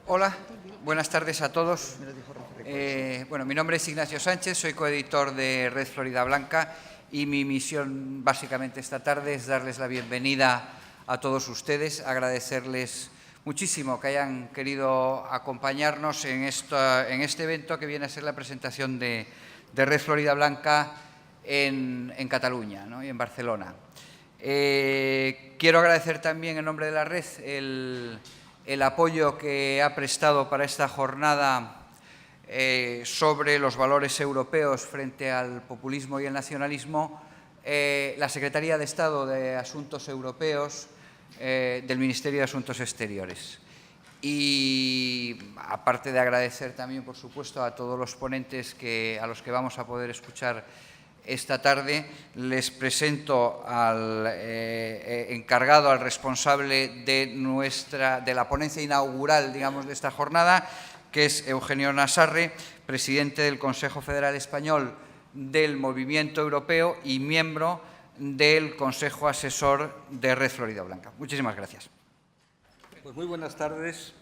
Hola, buenas tardes a todos. Bueno, mi nombre es Ignacio Sánchez, soy coeditor de Red Florida Blanca y mi misión básicamente esta tarde es darles la bienvenida a todos ustedes, agradecerles muchísimo que hayan querido acompañarnos en este evento que viene a ser la presentación de Red Florida Blanca en Cataluña, ¿no? Y en Barcelona. Quiero agradecer también en nombre de la red el apoyo que ha prestado para esta jornada sobre los valores europeos frente al populismo y el nacionalismo la Secretaría de Estado de Asuntos Europeos del Ministerio de Asuntos Exteriores. Y aparte de agradecer también, por supuesto, a todos los ponentes a los que vamos a poder escuchar esta tarde, les presento al encargado, al responsable de la ponencia inaugural, digamos, de esta jornada, que es Eugenio Nassarre, presidente del Consejo Federal Español del Movimiento Europeo y miembro del Consejo Asesor de Red Florida Blanca. Muchísimas gracias. Pues muy buenas tardes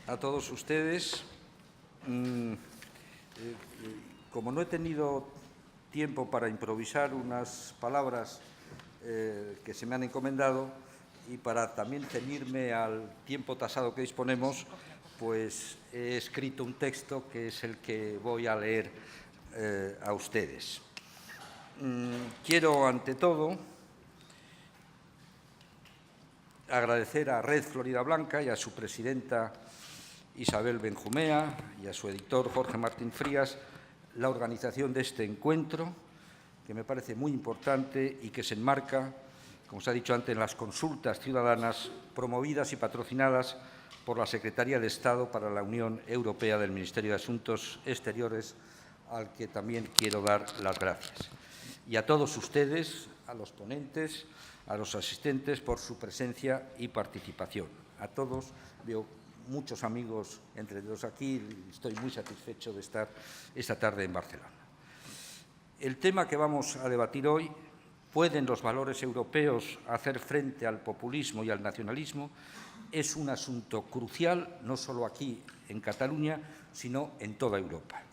a todos ustedes. Como no he tenido tiempo para improvisar unas palabras que se me han encomendado y para también ceñirme al tiempo tasado que disponemos, pues he escrito un texto que es el que voy a leer a ustedes. Quiero, ante todo, agradecer a Red Florida Blanca y a su presidenta Isabel Benjumea y a su editor Jorge Martín Frías la organización de este encuentro, que me parece muy importante y que se enmarca, como se ha dicho antes, en las consultas ciudadanas promovidas y patrocinadas por la Secretaría de Estado para la Unión Europea del Ministerio de Asuntos Exteriores, al que también quiero dar las gracias. Y a todos ustedes, a los ponentes, a los asistentes, por su presencia y participación. A todos, veo muchos amigos entre los aquí, y estoy muy satisfecho de estar esta tarde en Barcelona. El tema que vamos a debatir hoy, ¿pueden los valores europeos hacer frente al populismo y al nacionalismo?, es un asunto crucial, no solo aquí en Cataluña, sino en toda Europa.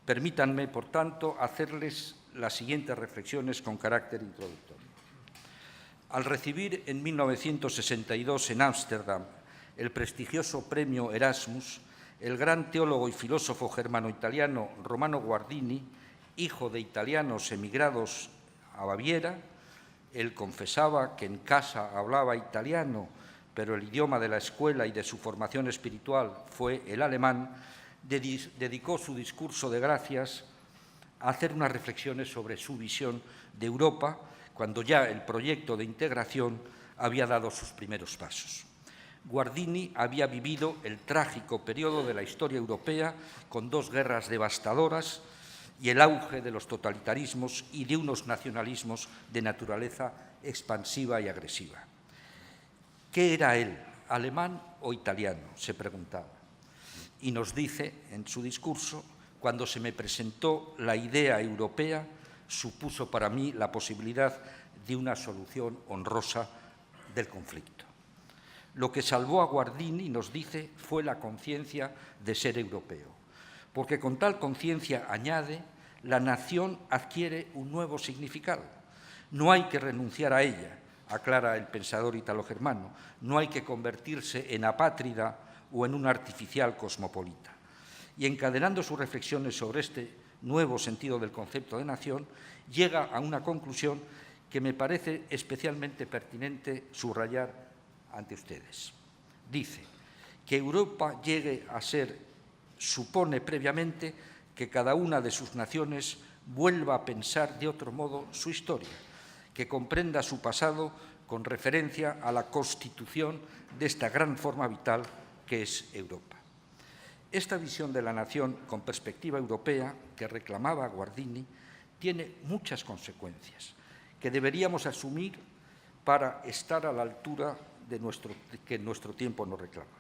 Permítanme, por tanto, hacerles las siguientes reflexiones con carácter introductorio. Al recibir en 1962 en Ámsterdam el prestigioso premio Erasmus, el gran teólogo y filósofo germano-italiano Romano Guardini, hijo de italianos emigrados a Baviera, él confesaba que en casa hablaba italiano, pero el idioma de la escuela y de su formación espiritual fue el alemán, dedicó su discurso de gracias a hacer unas reflexiones sobre su visión de Europa, cuando ya el proyecto de integración había dado sus primeros pasos. Guardini había vivido el trágico periodo de la historia europea con dos guerras devastadoras y el auge de los totalitarismos y de unos nacionalismos de naturaleza expansiva y agresiva. ¿Qué era él, alemán o italiano?, se preguntaba. Y nos dice en su discurso: cuando se me presentó la idea europea, supuso para mí la posibilidad de una solución honrosa del conflicto. Lo que salvó a Guardini, nos dice, fue la conciencia de ser europeo, porque con tal conciencia, añade, la nación adquiere un nuevo significado. No hay que renunciar a ella, aclara el pensador italo-germano, no hay que convertirse en apátrida o en un artificial cosmopolita. Y encadenando sus reflexiones sobre este nuevo sentido del concepto de nación, llega a una conclusión que me parece especialmente pertinente subrayar ante ustedes. Dice que Europa llegue a ser, supone previamente que cada una de sus naciones vuelva a pensar de otro modo su historia, que comprenda su pasado con referencia a la constitución de esta gran forma vital que es Europa. Esta visión de la nación con perspectiva europea que reclamaba Guardini tiene muchas consecuencias que deberíamos asumir para estar a la altura que nuestro tiempo nos reclama.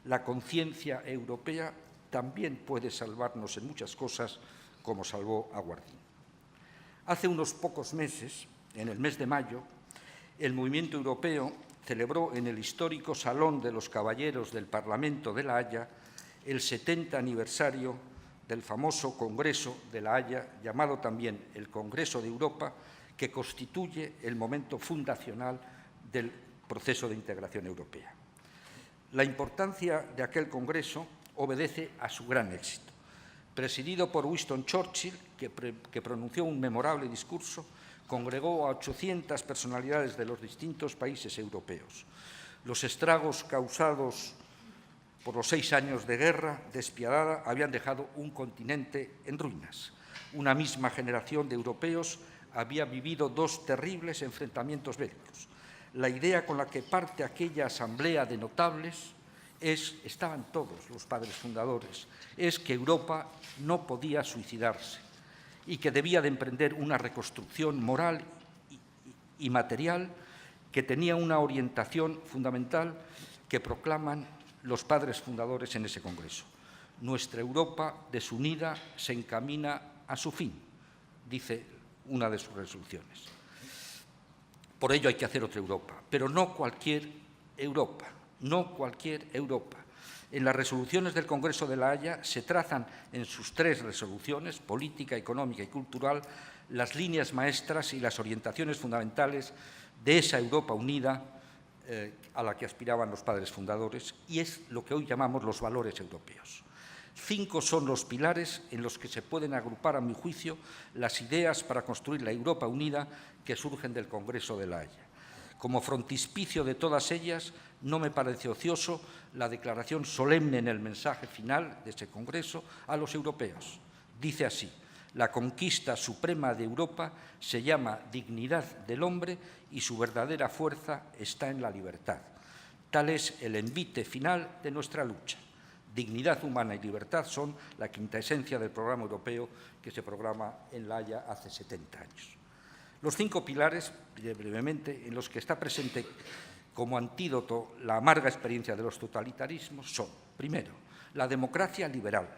La conciencia europea también puede salvarnos en muchas cosas, como salvó a Guardini. Hace unos pocos meses, en el mes de mayo, el movimiento europeo celebró en el histórico Salón de los Caballeros del Parlamento de La Haya el 70 aniversario del famoso Congreso de La Haya, llamado también el Congreso de Europa, que constituye el momento fundacional del proceso de integración europea. La importancia de aquel Congreso obedece a su gran éxito. Presidido por Winston Churchill, que pronunció un memorable discurso, congregó a 800 personalidades de los distintos países europeos. Los estragos causados por los 6 años de guerra despiadada habían dejado un continente en ruinas. Una misma generación de europeos había vivido 2 terribles enfrentamientos bélicos. La idea con la que parte aquella asamblea de notables estaban todos los padres fundadores, es que Europa no podía suicidarse y que debía de emprender una reconstrucción moral y material que tenía una orientación fundamental que proclaman los padres fundadores en ese Congreso. Nuestra Europa desunida se encamina a su fin, dice una de sus resoluciones. Por ello hay que hacer otra Europa, pero no cualquier Europa, no cualquier Europa. En las resoluciones del Congreso de La Haya se trazan en sus 3 resoluciones, política, económica y cultural, las líneas maestras y las orientaciones fundamentales de esa Europa unida a la que aspiraban los padres fundadores, y es lo que hoy llamamos los valores europeos. 5 son los pilares en los que se pueden agrupar, a mi juicio, las ideas para construir la Europa unida que surgen del Congreso de La Haya. Como frontispicio de todas ellas, no me parece ocioso la declaración solemne en el mensaje final de ese Congreso a los europeos. Dice así: la conquista suprema de Europa se llama dignidad del hombre y su verdadera fuerza está en la libertad. Tal es el envite final de nuestra lucha. Dignidad humana y libertad son la quinta esencia del programa europeo que se programa en La Haya hace 70 años. Los 5 pilares, brevemente, en los que está presente como antídoto la amarga experiencia de los totalitarismos son, primero, la democracia liberal,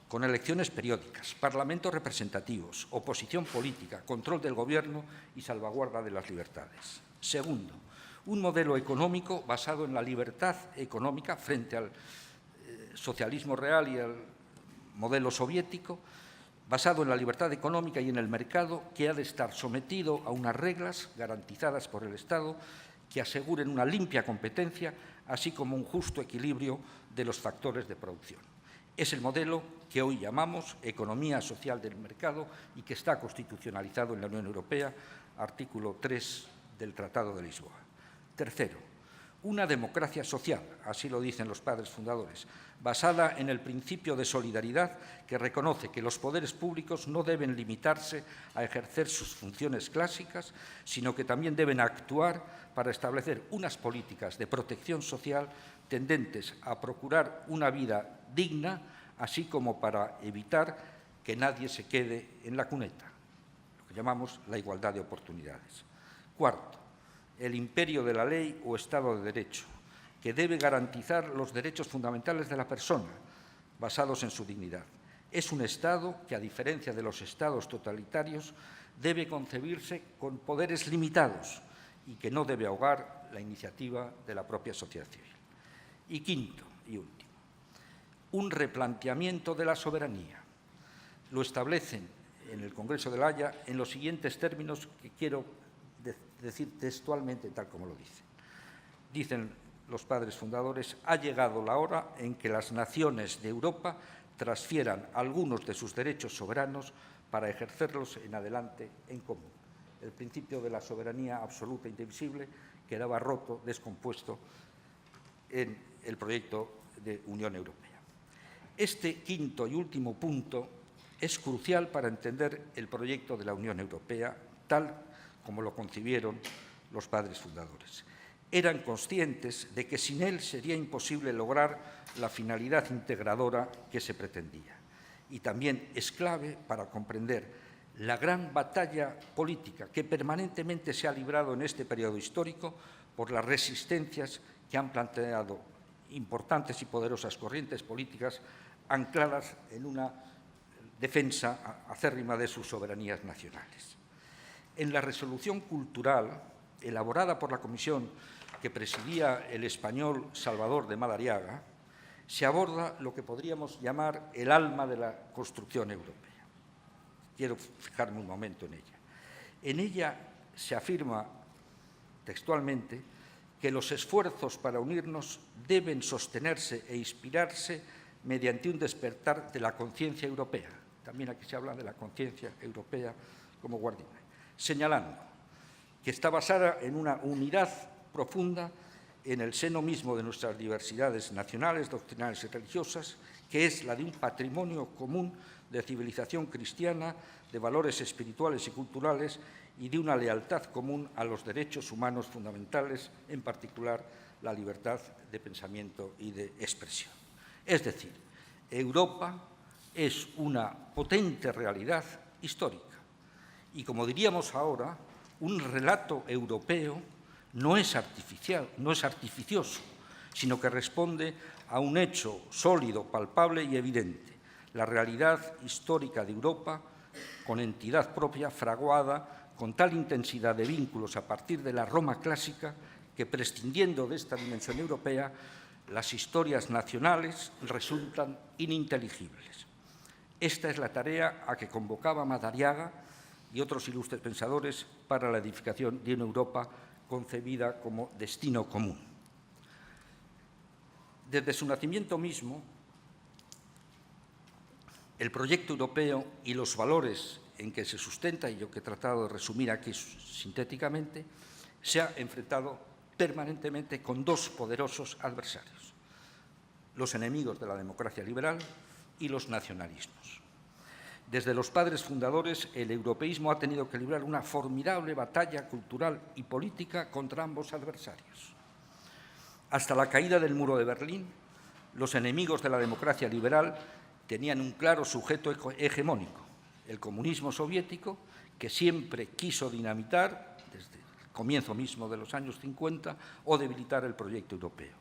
con elecciones periódicas, parlamentos representativos, oposición política, control del gobierno y salvaguarda de las libertades. Segundo, un modelo económico basado en la libertad económica frente al socialismo real y al modelo soviético, basado en la libertad económica y en el mercado, que ha de estar sometido a unas reglas garantizadas por el Estado que aseguren una limpia competencia, así como un justo equilibrio de los factores de producción. Es el modelo que hoy llamamos economía social del mercado y que está constitucionalizado en la Unión Europea, artículo 3 del Tratado de Lisboa. Tercero, una democracia social, así lo dicen los padres fundadores, basada en el principio de solidaridad que reconoce que los poderes públicos no deben limitarse a ejercer sus funciones clásicas, sino que también deben actuar para establecer unas políticas de protección social tendentes a procurar una vida digna, así como para evitar que nadie se quede en la cuneta, lo que llamamos la igualdad de oportunidades. Cuarto, el imperio de la ley o Estado de Derecho, que debe garantizar los derechos fundamentales de la persona, basados en su dignidad. Es un Estado que, a diferencia de los Estados totalitarios, debe concebirse con poderes limitados y que no debe ahogar la iniciativa de la propia sociedad civil. Y quinto y último, un replanteamiento de la soberanía. Lo establecen en el Congreso de La Haya en los siguientes términos que quiero decir textualmente tal como lo dicen. Dicen los padres fundadores: ha llegado la hora en que las naciones de Europa transfieran algunos de sus derechos soberanos para ejercerlos en adelante en común. El principio de la soberanía absoluta e indivisible quedaba roto, descompuesto en el proyecto de Unión Europea. Este quinto y último punto es crucial para entender el proyecto de la Unión Europea tal como lo concibieron los padres fundadores. Eran conscientes de que sin él sería imposible lograr la finalidad integradora que se pretendía. Y también es clave para comprender la gran batalla política que permanentemente se ha librado en este periodo histórico por las resistencias que han planteado importantes y poderosas corrientes políticas ancladas en una defensa acérrima de sus soberanías nacionales. En la resolución cultural elaborada por la Comisión que presidía el español Salvador de Madariaga, se aborda lo que podríamos llamar el alma de la construcción europea. Quiero fijarme un momento en ella. En ella se afirma textualmente que los esfuerzos para unirnos deben sostenerse e inspirarse mediante un despertar de la conciencia europea. También aquí se habla de la conciencia europea como guardiana, señalando que está basada en una unidad profunda en el seno mismo de nuestras diversidades nacionales, doctrinales y religiosas, que es la de un patrimonio común de civilización cristiana, de valores espirituales y culturales y de una lealtad común a los derechos humanos fundamentales, en particular la libertad de pensamiento y de expresión. Es decir, Europa es una potente realidad histórica y, como diríamos ahora, un relato europeo no es artificial, no es artificioso, sino que responde a un hecho sólido, palpable y evidente, la realidad histórica de Europa, con entidad propia, fraguada con tal intensidad de vínculos a partir de la Roma clásica que, prescindiendo de esta dimensión europea, las historias nacionales resultan ininteligibles. Esta es la tarea a que convocaba Madariaga y otros ilustres pensadores para la edificación de una Europa concebida como destino común. Desde su nacimiento mismo, el proyecto europeo y los valores en que se sustenta, y yo que he tratado de resumir aquí sintéticamente, se ha enfrentado permanentemente con dos poderosos adversarios: los enemigos de la democracia liberal y los nacionalismos. Desde los padres fundadores, el europeísmo ha tenido que librar una formidable batalla cultural y política contra ambos adversarios. Hasta la caída del muro de Berlín, los enemigos de la democracia liberal tenían un claro sujeto hegemónico, el comunismo soviético, que siempre quiso dinamitar, desde el comienzo mismo de los años 50, o debilitar el proyecto europeo.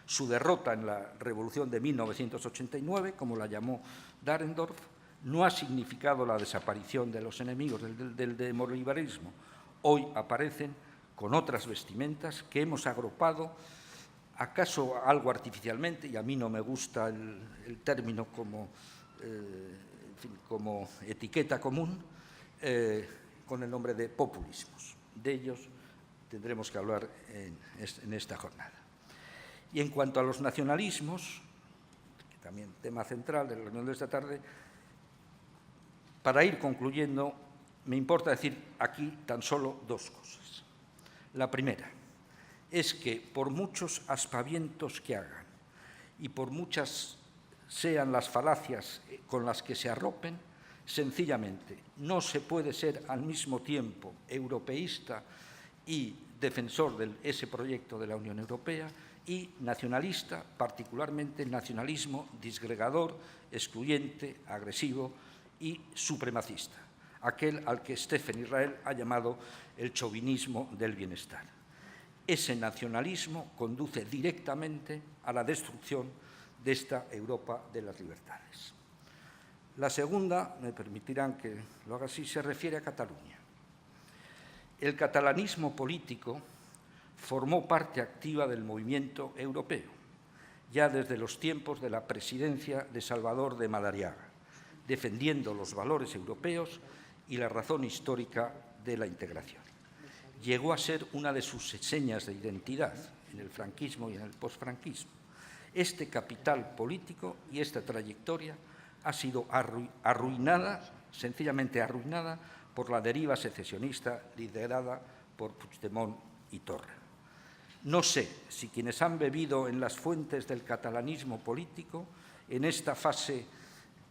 Su derrota en la Revolución de 1989, como la llamó Dahrendorf, no ha significado la desaparición de los enemigos del demoliberalismo. Hoy aparecen con otras vestimentas que hemos agrupado, acaso algo artificialmente, y a mí no me gusta el término como etiqueta común, con el nombre de populismos. De ellos tendremos que hablar en esta jornada. Y en cuanto a los nacionalismos, que también tema central de la reunión de esta tarde, para ir concluyendo, me importa decir aquí tan solo dos cosas. La primera es que, por muchos aspavientos que hagan y por muchas sean las falacias con las que se arropen, sencillamente no se puede ser al mismo tiempo europeísta y defensor de ese proyecto de la Unión Europea y nacionalista, particularmente el nacionalismo disgregador, excluyente, agresivo y supremacista, aquel al que Stephen Israel ha llamado el chauvinismo del bienestar. Ese nacionalismo conduce directamente a la destrucción de esta Europa de las libertades. La segunda, me permitirán que lo haga así, se refiere a Cataluña. El catalanismo político formó parte activa del movimiento europeo, ya desde los tiempos de la presidencia de Salvador de Madariaga, defendiendo los valores europeos y la razón histórica de la integración. Llegó a ser una de sus señas de identidad en el franquismo y en el posfranquismo. Este capital político y esta trayectoria ha sido arruinada, sencillamente arruinada, por la deriva secesionista liderada por Puigdemont y Torra. No sé si quienes han bebido en las fuentes del catalanismo político, en esta fase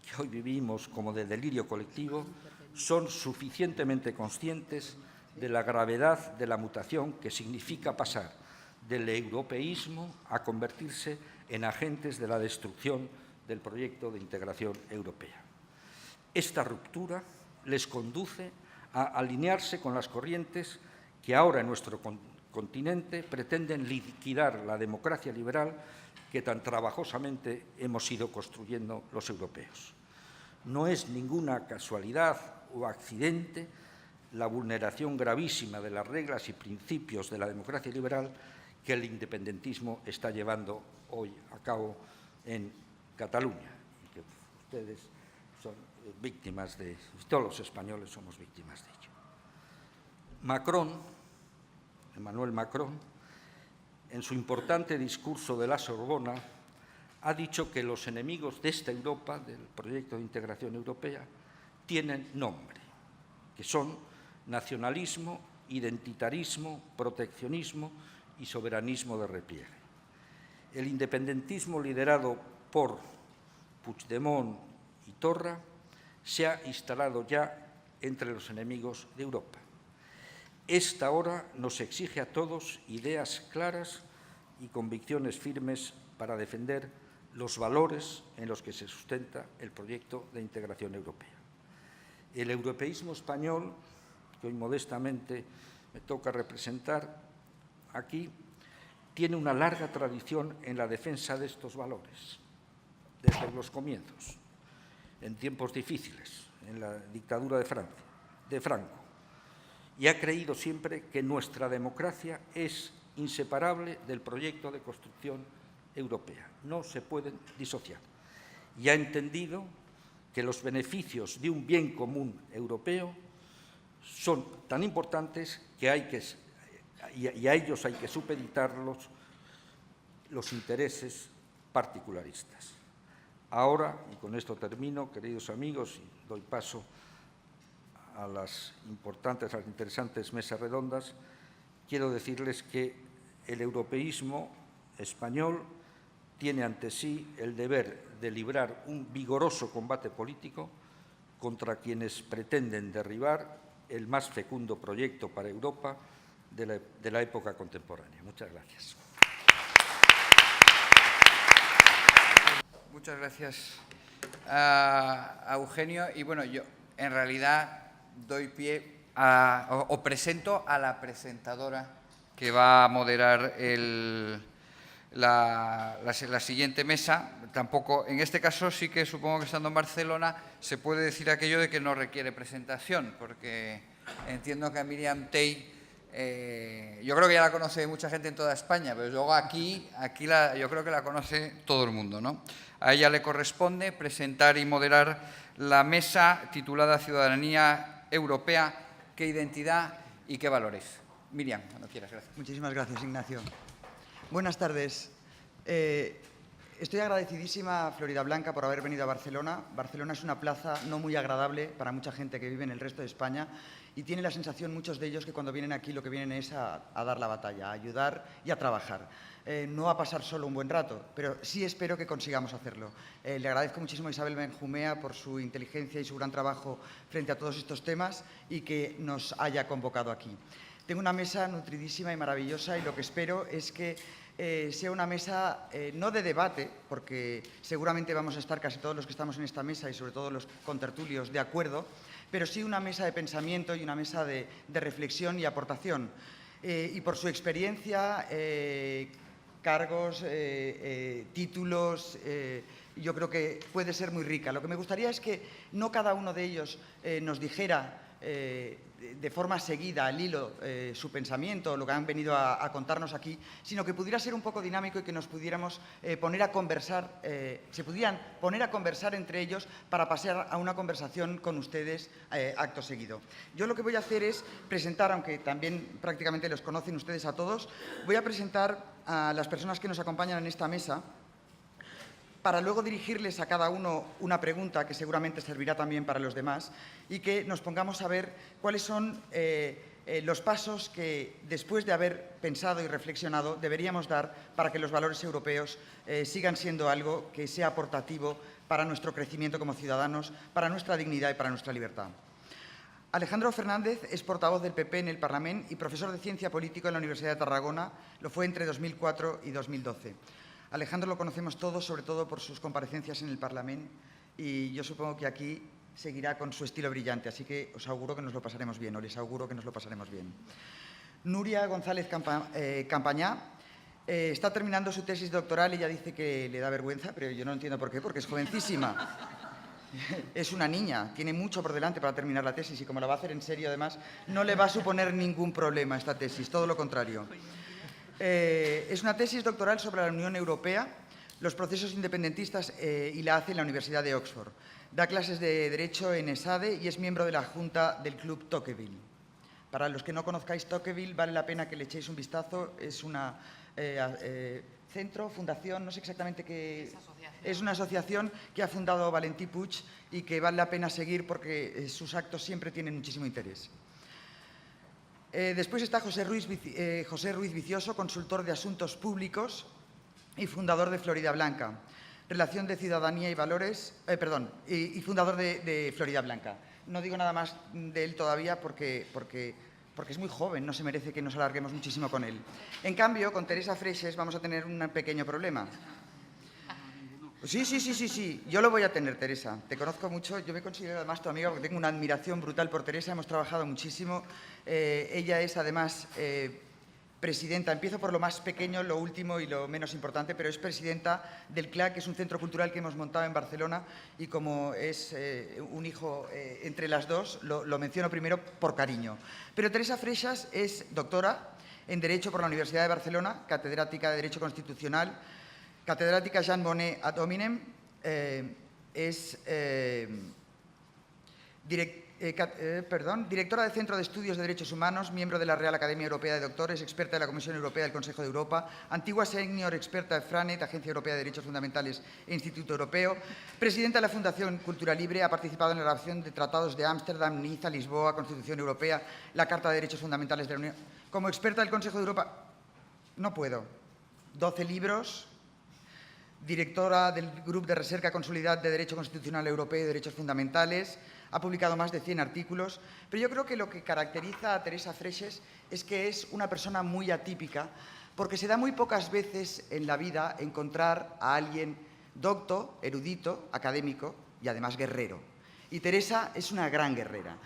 que hoy vivimos como de delirio colectivo, son suficientemente conscientes de la gravedad de la mutación que significa pasar del europeísmo a convertirse en agentes de la destrucción del proyecto de integración europea. Esta ruptura les conduce a alinearse con las corrientes que ahora en nuestro continente pretenden liquidar la democracia liberal que tan trabajosamente hemos ido construyendo los europeos. No es ninguna casualidad o accidente la vulneración gravísima de las reglas y principios de la democracia liberal que el independentismo está llevando hoy a cabo en Cataluña, y que ustedes son víctimas de, todos los españoles somos víctimas de ello. Emmanuel Macron, en su importante discurso de la Sorbona, ha dicho que los enemigos de esta Europa, del proyecto de integración europea, tienen nombre, que son nacionalismo, identitarismo, proteccionismo y soberanismo de repliegue. El independentismo liderado por Puigdemont y Torra se ha instalado ya entre los enemigos de Europa. Esta hora nos exige a todos ideas claras y convicciones firmes para defender los valores en los que se sustenta el proyecto de integración europea. El europeísmo español, que hoy modestamente me toca representar aquí, tiene una larga tradición en la defensa de estos valores, desde los comienzos, en tiempos difíciles, en la dictadura de Franco, y ha creído siempre que nuestra democracia es inseparable del proyecto de construcción europea, no se pueden disociar, y ha entendido que los beneficios de un bien común europeo son tan importantes que y a ellos hay que supeditar los intereses particularistas. Ahora, y con esto termino, queridos amigos, y doy paso a las importantes, a las interesantes mesas redondas, quiero decirles que el europeísmo español tiene ante sí el deber de librar un vigoroso combate político contra quienes pretenden derribar el más fecundo proyecto para Europa de la época contemporánea. Muchas gracias. Muchas gracias a Eugenio. Y bueno, yo en realidad doy pie o presento a la presentadora que va a moderar la siguiente mesa. Tampoco, en este caso sí que supongo que estando en Barcelona se puede decir aquello de que no requiere presentación, porque entiendo que a Miriam Tey, yo creo que ya la conoce mucha gente en toda España, pero luego aquí yo creo que la conoce todo el mundo, ¿no? A ella le corresponde presentar y moderar la mesa titulada Ciudadanía Europea, ¿qué identidad y qué valores? Miriam, cuando quieras, gracias. Muchísimas gracias, Ignacio. Buenas tardes. Estoy agradecidísima a Floridablanca por haber venido a Barcelona. Barcelona es una plaza no muy agradable para mucha gente que vive en el resto de España y tiene la sensación, muchos de ellos, que cuando vienen aquí lo que vienen es a dar la batalla, a ayudar y a trabajar. No a pasar solo un buen rato, pero sí espero que consigamos hacerlo. Le agradezco muchísimo a Isabel Benjumea por su inteligencia y su gran trabajo frente a todos estos temas y que nos haya convocado aquí. Tengo una mesa nutridísima y maravillosa y lo que espero es que sea una mesa no de debate, porque seguramente vamos a estar casi todos los que estamos en esta mesa y sobre todo los contertulios de acuerdo, pero sí una mesa de pensamiento y una mesa de reflexión y aportación. Y por su experiencia, cargos, títulos, yo creo que puede ser muy rica. Lo que me gustaría es que no cada uno de ellos nos dijera de forma seguida, al hilo, su pensamiento, lo que han venido a contarnos aquí, sino que pudiera ser un poco dinámico y que nos pudiéramos poner a conversar, se pudieran poner a conversar entre ellos para pasar a una conversación con ustedes acto seguido. Yo lo que voy a hacer es presentar, aunque también prácticamente los conocen ustedes a todos, voy a presentar a las personas que nos acompañan en esta mesa, para luego dirigirles a cada uno una pregunta que seguramente servirá también para los demás y que nos pongamos a ver cuáles son los pasos que, después de haber pensado y reflexionado, deberíamos dar para que los valores europeos sigan siendo algo que sea aportativo para nuestro crecimiento como ciudadanos, para nuestra dignidad y para nuestra libertad. Alejandro Fernández es portavoz del PP en el Parlamento y profesor de Ciencia Política en la Universidad de Tarragona. Lo fue entre 2004 y 2012. Alejandro lo conocemos todos, sobre todo por sus comparecencias en el Parlamento, y yo supongo que aquí seguirá con su estilo brillante, así que os auguro que nos lo pasaremos bien, o les auguro que nos lo pasaremos bien. Nuria González Campañá está terminando su tesis doctoral y ella dice que le da vergüenza, pero yo no entiendo por qué, porque es jovencísima. Es una niña, tiene mucho por delante para terminar la tesis y como la va a hacer en serio, además, no le va a suponer ningún problema esta tesis, todo lo contrario. Es una tesis doctoral sobre la Unión Europea, los procesos independentistas y la hace en la Universidad de Oxford. Da clases de Derecho en ESADE y es miembro de la Junta del Club Tocqueville. Para los que no conozcáis Tocqueville, vale la pena que le echéis un vistazo. Es una centro, fundación, no sé exactamente qué. Es una asociación que ha fundado Valentí Puig y que vale la pena seguir porque sus actos siempre tienen muchísimo interés. Después está José Ruiz Vicioso, consultor de asuntos públicos y fundador de Florida Blanca, Relación de Ciudadanía y Valores, y fundador de Florida Blanca. No digo nada más de él todavía porque es muy joven, no se merece que nos alarguemos muchísimo con él. En cambio, con Teresa Freixes vamos a tener un pequeño problema. Sí. Yo lo voy a tener, Teresa. Te conozco mucho. Yo me considero además tu amiga porque tengo una admiración brutal por Teresa. Hemos trabajado muchísimo. Ella es además presidenta, empiezo por lo más pequeño, lo último y lo menos importante, pero es presidenta del CLAC, que es un centro cultural que hemos montado en Barcelona y como es un hijo entre las dos, lo menciono primero por cariño. Pero Teresa Freixas es doctora en Derecho por la Universidad de Barcelona, catedrática de Derecho Constitucional, catedrática Jean Monnet ad hominem, es directora del Centro de Estudios de Derechos Humanos, miembro de la Real Academia Europea de Doctores, experta de la Comisión Europea del Consejo de Europa, antigua senior experta de FRANET, Agencia Europea de Derechos Fundamentales e Instituto Europeo, presidenta de la Fundación Cultura Libre, ha participado en la elaboración de tratados de Ámsterdam, Niza, Lisboa, Constitución Europea, la Carta de Derechos Fundamentales de la Unión. Como experta del Consejo de Europa, no puedo. 12 libros. Directora del Grupo de Recerca Consolidada de Derecho Constitucional Europeo y Derechos Fundamentales, ha publicado más de 100 artículos, pero yo creo que lo que caracteriza a Teresa Freixes es que es una persona muy atípica, porque se da muy pocas veces en la vida encontrar a alguien docto, erudito, académico y además guerrero. Y Teresa es una gran guerrera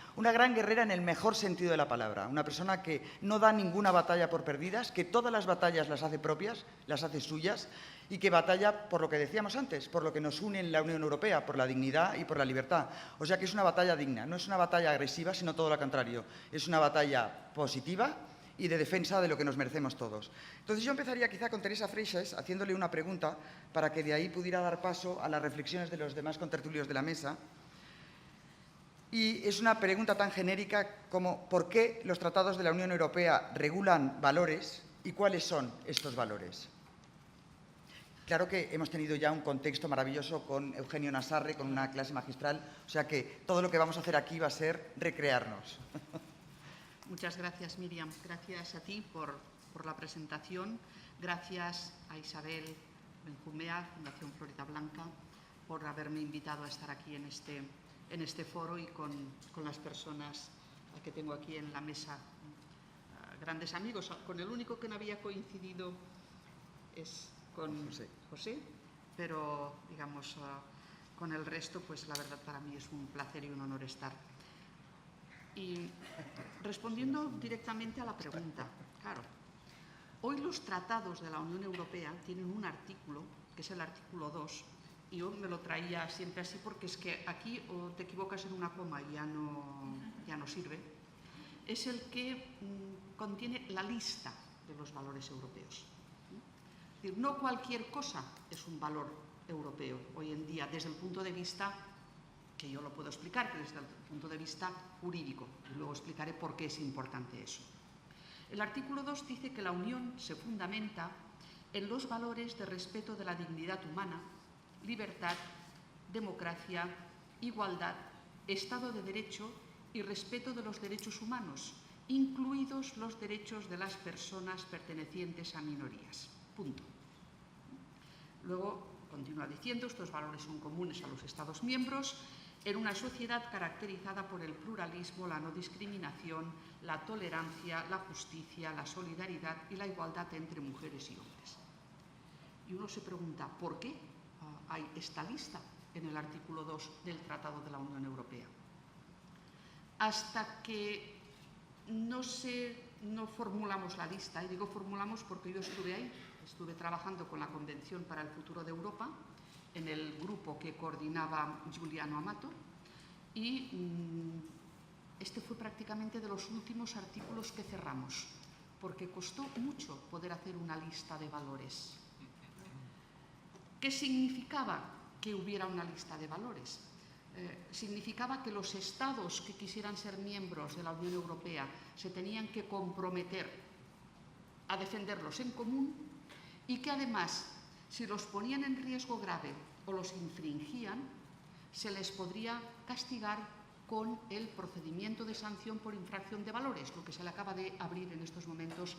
en el mejor sentido de la palabra, una persona que no da ninguna batalla por perdidas, que todas las batallas las hace propias, las hace suyas, y que batalla por lo que decíamos antes, por lo que nos une en la Unión Europea, por la dignidad y por la libertad. O sea que es una batalla digna, no es una batalla agresiva, sino todo lo contrario. Es una batalla positiva y de defensa de lo que nos merecemos todos. Entonces yo empezaría quizá con Teresa Freixes haciéndole una pregunta para que de ahí pudiera dar paso a las reflexiones de los demás contertulios de la mesa. Y es una pregunta tan genérica como ¿por qué los tratados de la Unión Europea regulan valores y cuáles son estos valores? Claro que hemos tenido ya un contexto maravilloso con Eugenio Nassarre, con una clase magistral, o sea que todo lo que vamos a hacer aquí va a ser recrearnos. Muchas gracias, Miriam. Gracias a ti por la presentación. Gracias a Isabel Benjumea, Fundación Florida Blanca, por haberme invitado a estar aquí en este foro y con las personas que tengo aquí en la mesa, grandes amigos. Con el único que no había coincidido es con José, pero digamos con el resto, pues la verdad para mí es un placer y un honor estar. Y respondiendo directamente a la pregunta, claro, hoy los tratados de la Unión Europea tienen un artículo, que es el artículo 2, y yo me lo traía siempre así porque es que aquí o te equivocas en una coma y ya no sirve, es el que contiene la lista de los valores europeos. Es decir, no cualquier cosa es un valor europeo hoy en día desde el punto de vista, que yo lo puedo explicar, que desde el punto de vista jurídico, y luego explicaré por qué es importante eso. El artículo 2 dice que la Unión se fundamenta en los valores de respeto de la dignidad humana, libertad, democracia, igualdad, Estado de Derecho y respeto de los derechos humanos, incluidos los derechos de las personas pertenecientes a minorías. Punto. Luego continúa diciendo, estos valores son comunes a los Estados miembros en una sociedad caracterizada por el pluralismo, la no discriminación, la tolerancia, la justicia, la solidaridad y la igualdad entre mujeres y hombres. Y uno se pregunta, ¿por qué hay esta lista en el artículo 2 del Tratado de la Unión Europea? Hasta que no formulamos la lista, y digo formulamos porque yo estuve ahí, estuve trabajando con la Convención para el Futuro de Europa, en el grupo que coordinaba Giuliano Amato, y este fue prácticamente de los últimos artículos que cerramos, porque costó mucho poder hacer una lista de valores. ¿Qué significaba que hubiera una lista de valores? Significaba que los estados que quisieran ser miembros de la Unión Europea se tenían que comprometer a defenderlos en común y que además, si los ponían en riesgo grave o los infringían, se les podría castigar con el procedimiento de sanción por infracción de valores, lo que se le acaba de abrir en estos momentos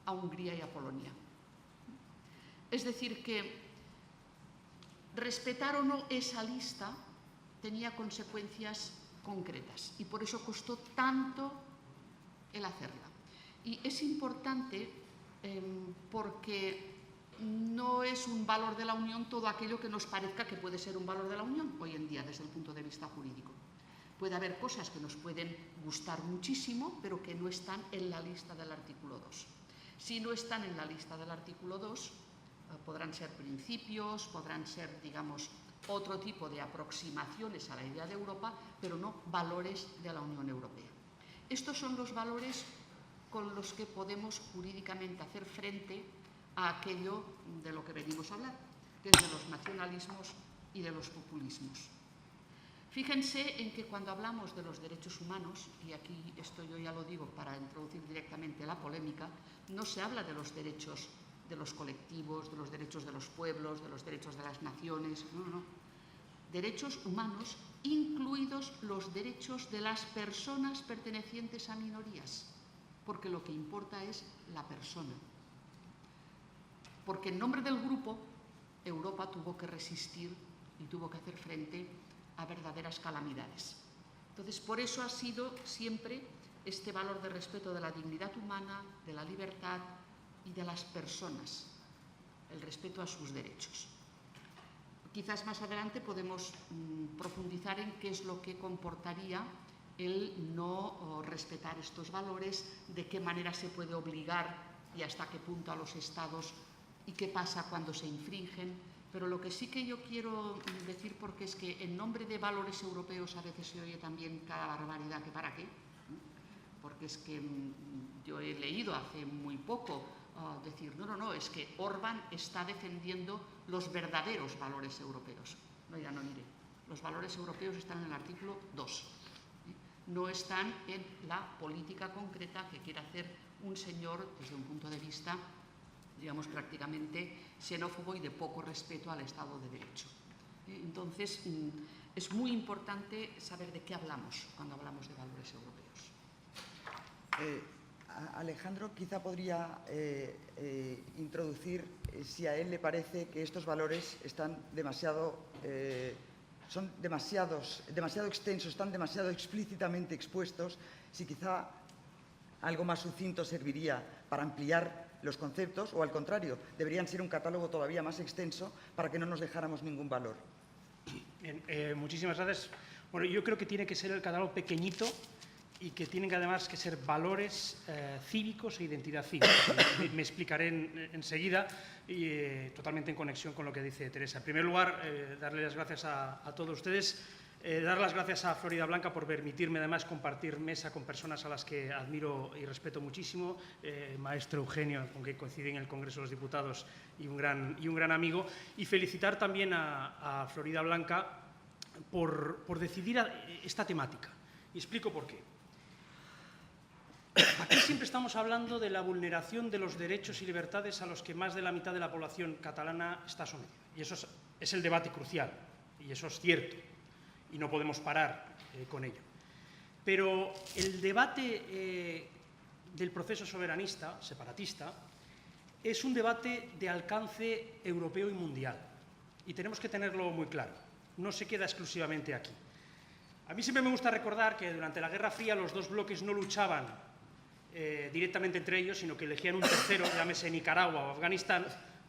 a Hungría y a Polonia. Es decir, que respetar o no esa lista tenía consecuencias concretas y por eso costó tanto el hacerla. Y es importante porque no es un valor de la Unión todo aquello que nos parezca que puede ser un valor de la Unión hoy en día desde el punto de vista jurídico. Puede haber cosas que nos pueden gustar muchísimo, pero que no están en la lista del artículo 2. Si no están en la lista del artículo 2, podrán ser principios, podrán ser, digamos, otro tipo de aproximaciones a la idea de Europa, pero no valores de la Unión Europea. Estos son los valores con los que podemos jurídicamente hacer frente a aquello de lo que venimos a hablar, que es de los nacionalismos y de los populismos. Fíjense en que cuando hablamos de los derechos humanos, y aquí esto yo ya lo digo para introducir directamente la polémica, no se habla de los derechos de los colectivos, de los derechos de los pueblos, de los derechos de las naciones, no. Derechos humanos, incluidos los derechos de las personas pertenecientes a minorías, porque lo que importa es la persona. Porque en nombre del grupo, Europa tuvo que resistir y tuvo que hacer frente a verdaderas calamidades. Entonces, por eso ha sido siempre este valor de respeto de la dignidad humana, de la libertad y de las personas, el respeto a sus derechos. Quizás más adelante podemos profundizar en qué es lo que comportaría el no respetar estos valores, de qué manera se puede obligar y hasta qué punto a los estados y qué pasa cuando se infringen. Pero lo que sí que yo quiero decir, porque es que en nombre de valores europeos a veces se oye también cada barbaridad que para qué, porque es que yo he leído hace muy poco decir, no, es que Orbán está defendiendo los verdaderos valores europeos. No, ya no diré. Los valores europeos están en el artículo 2. No están en la política concreta que quiere hacer un señor desde un punto de vista, digamos, prácticamente xenófobo y de poco respeto al Estado de Derecho. Entonces, es muy importante saber de qué hablamos cuando hablamos de valores europeos. Alejandro quizá podría introducir si a él le parece que estos valores están son demasiado extensos, están demasiado explícitamente expuestos, si quizá algo más sucinto serviría para ampliar los conceptos o, al contrario, deberían ser un catálogo todavía más extenso para que no nos dejáramos ningún valor. Bien, muchísimas gracias. Bueno, yo creo que tiene que ser el catálogo pequeñito y que tienen que además que ser valores cívicos e identidad cívica. Me explicaré enseguida y totalmente en conexión con lo que dice Teresa. En primer lugar, darle las gracias a todos ustedes, dar las gracias a Florida Blanca por permitirme además compartir mesa con personas a las que admiro y respeto muchísimo, maestro Eugenio, con quien coincidí en el Congreso de los Diputados y un gran amigo, y felicitar también a Florida Blanca por decidir esta temática. Y explico por qué. Aquí siempre estamos hablando de la vulneración de los derechos y libertades a los que más de la mitad de la población catalana está sometida. Y eso es el debate crucial, y eso es cierto, y no podemos parar con ello. Pero el debate del proceso soberanista, separatista, es un debate de alcance europeo y mundial, y tenemos que tenerlo muy claro. No se queda exclusivamente aquí. A mí siempre me gusta recordar que durante la Guerra Fría los dos bloques no luchaban directamente entre ellos, sino que elegían un tercero, llámese Nicaragua o Afganistán,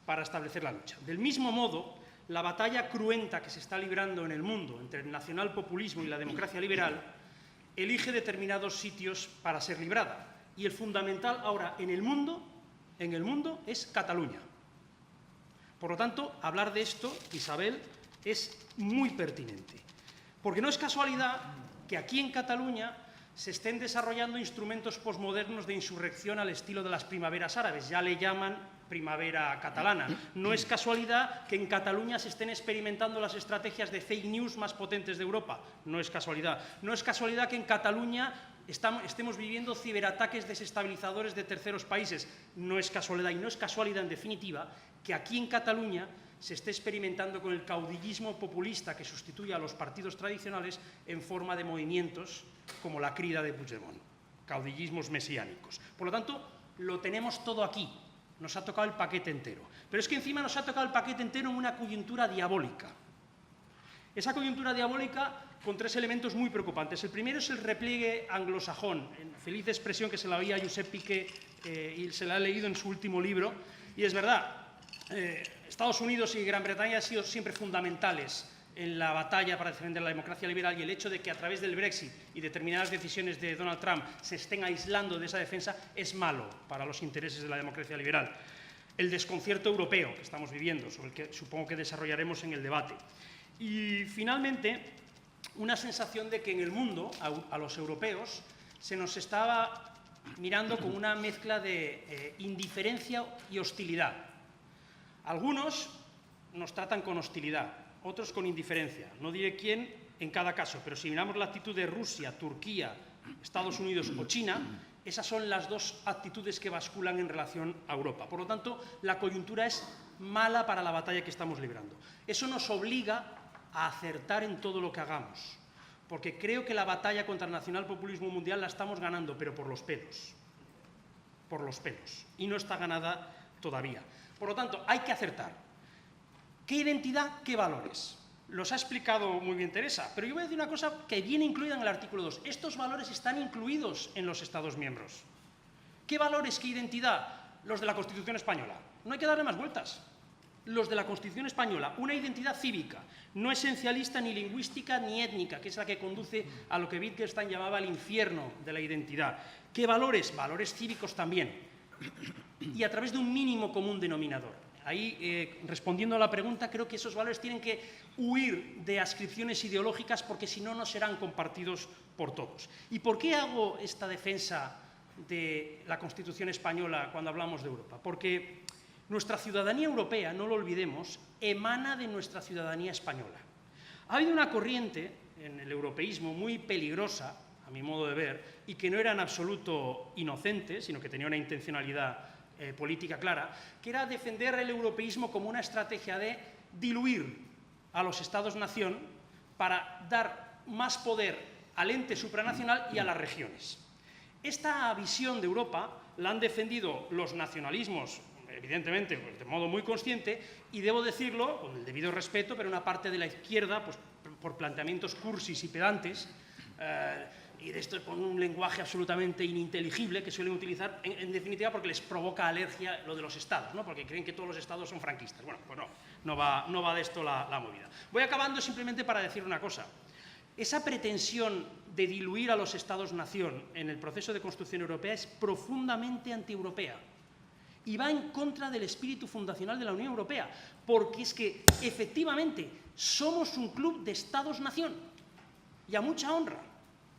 para establecer la lucha. Del mismo modo, la batalla cruenta que se está librando en el mundo entre el nacionalpopulismo y la democracia liberal elige determinados sitios para ser librada. Y el fundamental ahora en el mundo es Cataluña. Por lo tanto, hablar de esto, Isabel, es muy pertinente. Porque no es casualidad que aquí en Cataluña se estén desarrollando instrumentos posmodernos de insurrección al estilo de las primaveras árabes. Ya le llaman primavera catalana. No es casualidad que en Cataluña se estén experimentando las estrategias de fake news más potentes de Europa. No es casualidad. No es casualidad que en Cataluña estemos viviendo ciberataques desestabilizadores de terceros países. No es casualidad. Y no es casualidad, en definitiva, que aquí en Cataluña se esté experimentando con el caudillismo populista que sustituye a los partidos tradicionales en forma de movimientos como la Crida de Puigdemont, caudillismos mesiánicos. Por lo tanto, lo tenemos todo aquí, nos ha tocado el paquete entero. Pero es que encima nos ha tocado el paquete entero en una coyuntura diabólica. Esa coyuntura diabólica con tres elementos muy preocupantes. El primero es el repliegue anglosajón, en feliz expresión que se la oía a Josep Piqué y se la ha leído en su último libro, y es verdad. Estados Unidos y Gran Bretaña han sido siempre fundamentales en la batalla para defender la democracia liberal, y el hecho de que a través del Brexit y determinadas decisiones de Donald Trump se estén aislando de esa defensa es malo para los intereses de la democracia liberal. El desconcierto europeo que estamos viviendo, sobre el que supongo que desarrollaremos en el debate. Y finalmente, una sensación de que en el mundo, a los europeos, se nos estaba mirando con una mezcla de indiferencia y hostilidad. Algunos nos tratan con hostilidad, otros con indiferencia. No diré quién en cada caso, pero si miramos la actitud de Rusia, Turquía, Estados Unidos o China, esas son las dos actitudes que basculan en relación a Europa. Por lo tanto, la coyuntura es mala para la batalla que estamos librando. Eso nos obliga a acertar en todo lo que hagamos, porque creo que la batalla contra el nacionalpopulismo mundial la estamos ganando, pero por los pelos, y no está ganada todavía. Por lo tanto, hay que acertar. ¿Qué identidad, qué valores? Los ha explicado muy bien Teresa, pero yo voy a decir una cosa que viene incluida en el artículo 2. Estos valores están incluidos en los Estados miembros. ¿Qué valores, qué identidad? Los de la Constitución española. No hay que darle más vueltas. Los de la Constitución española, una identidad cívica, no esencialista ni lingüística ni étnica, que es la que conduce a lo que Wittgenstein llamaba el infierno de la identidad. ¿Qué valores? Valores cívicos también. Y a través de un mínimo común denominador. Ahí, respondiendo a la pregunta, creo que esos valores tienen que huir de adscripciones ideológicas, porque si no, no serán compartidos por todos. ¿Y por qué hago esta defensa de la Constitución española cuando hablamos de Europa? Porque nuestra ciudadanía europea, no lo olvidemos, emana de nuestra ciudadanía española. Ha habido una corriente en el europeísmo muy peligrosa, a mi modo de ver, y que no era en absoluto inocente, sino que tenía una intencionalidad política clara, que era defender el europeísmo como una estrategia de diluir a los Estados-nación para dar más poder al ente supranacional y a las regiones. Esta visión de Europa la han defendido los nacionalismos, evidentemente, de modo muy consciente, y debo decirlo, con el debido respeto, pero una parte de la izquierda, pues, por planteamientos cursis y pedantes, y de esto con un lenguaje absolutamente ininteligible que suelen utilizar, en definitiva, porque les provoca alergia lo de los estados, ¿no? Porque creen que todos los estados son franquistas. Bueno, pues no va de esto la movida. Voy acabando simplemente para decir una cosa. Esa pretensión de diluir a los estados-nación en el proceso de construcción europea es profundamente antieuropea y va en contra del espíritu fundacional de la Unión Europea, porque es que, efectivamente, somos un club de estados-nación, y a mucha honra.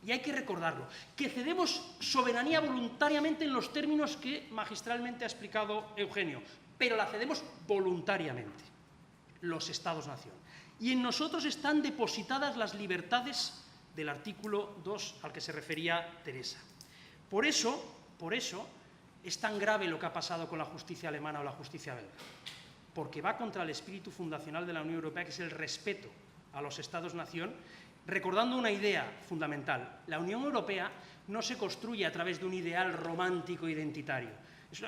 Y hay que recordarlo, que cedemos soberanía voluntariamente en los términos que magistralmente ha explicado Eugenio, pero la cedemos voluntariamente, los Estados-nación. Y en nosotros están depositadas las libertades del artículo 2 al que se refería Teresa. Por eso es tan grave lo que ha pasado con la justicia alemana o la justicia belga, porque va contra el espíritu fundacional de la Unión Europea, que es el respeto a los Estados-nación, recordando una idea fundamental. La Unión Europea no se construye a través de un ideal romántico identitario.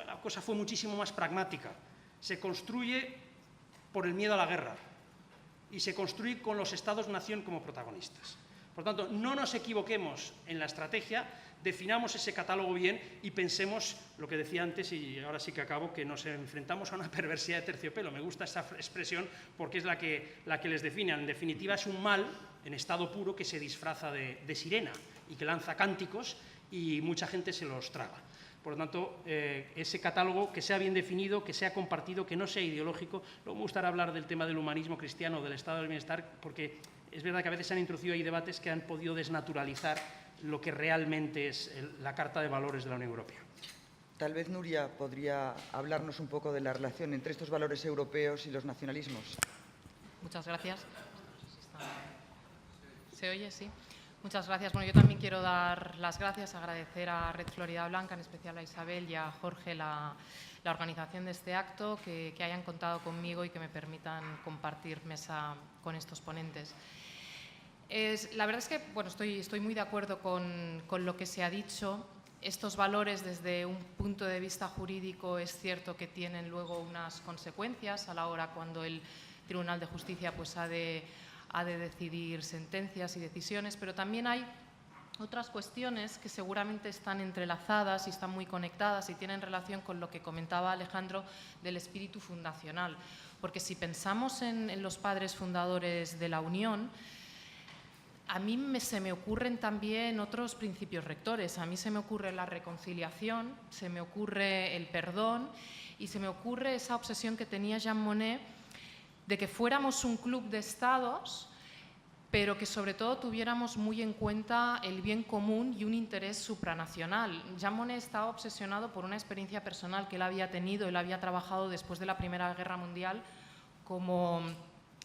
La cosa fue muchísimo más pragmática. Se construye por el miedo a la guerra y se construye con los Estados-nación como protagonistas. Por tanto, no nos equivoquemos en la estrategia, definamos ese catálogo bien y pensemos lo que decía antes, y ahora sí que acabo, que nos enfrentamos a una perversidad de terciopelo. Me gusta esa expresión porque es la que les define. En definitiva, es un mal en estado puro que se disfraza de sirena y que lanza cánticos y mucha gente se los traga. Por lo tanto, ese catálogo que sea bien definido, que sea compartido, que no sea ideológico. Luego me gustaría hablar del tema del humanismo cristiano, del estado del bienestar, porque es verdad que a veces se han introducido ahí debates que han podido desnaturalizar lo que realmente es la Carta de Valores de la Unión Europea. Tal vez Nuria podría hablarnos un poco de la relación entre estos valores europeos y los nacionalismos. Muchas gracias. ¿Se oye? Sí. Muchas gracias. Bueno, yo también quiero dar las gracias, agradecer a Red Florida Blanca, en especial a Isabel y a Jorge, la organización de este acto, que hayan contado conmigo y que me permitan compartir mesa con estos ponentes. La verdad es que bueno, estoy muy de acuerdo con lo que se ha dicho. Estos valores, desde un punto de vista jurídico, es cierto que tienen luego unas consecuencias a la hora cuando el Tribunal de Justicia pues, ha de decidir sentencias y decisiones, pero también hay otras cuestiones que seguramente están entrelazadas y están muy conectadas y tienen relación con lo que comentaba Alejandro del espíritu fundacional. Porque si pensamos en los padres fundadores de la Unión, a mí se me ocurren también otros principios rectores. A mí se me ocurre la reconciliación, se me ocurre el perdón y se me ocurre esa obsesión que tenía Jean Monnet de que fuéramos un club de estados, pero que sobre todo tuviéramos muy en cuenta el bien común y un interés supranacional. Jean Monnet estaba obsesionado por una experiencia personal que él había tenido. Él había trabajado después de la Primera Guerra Mundial como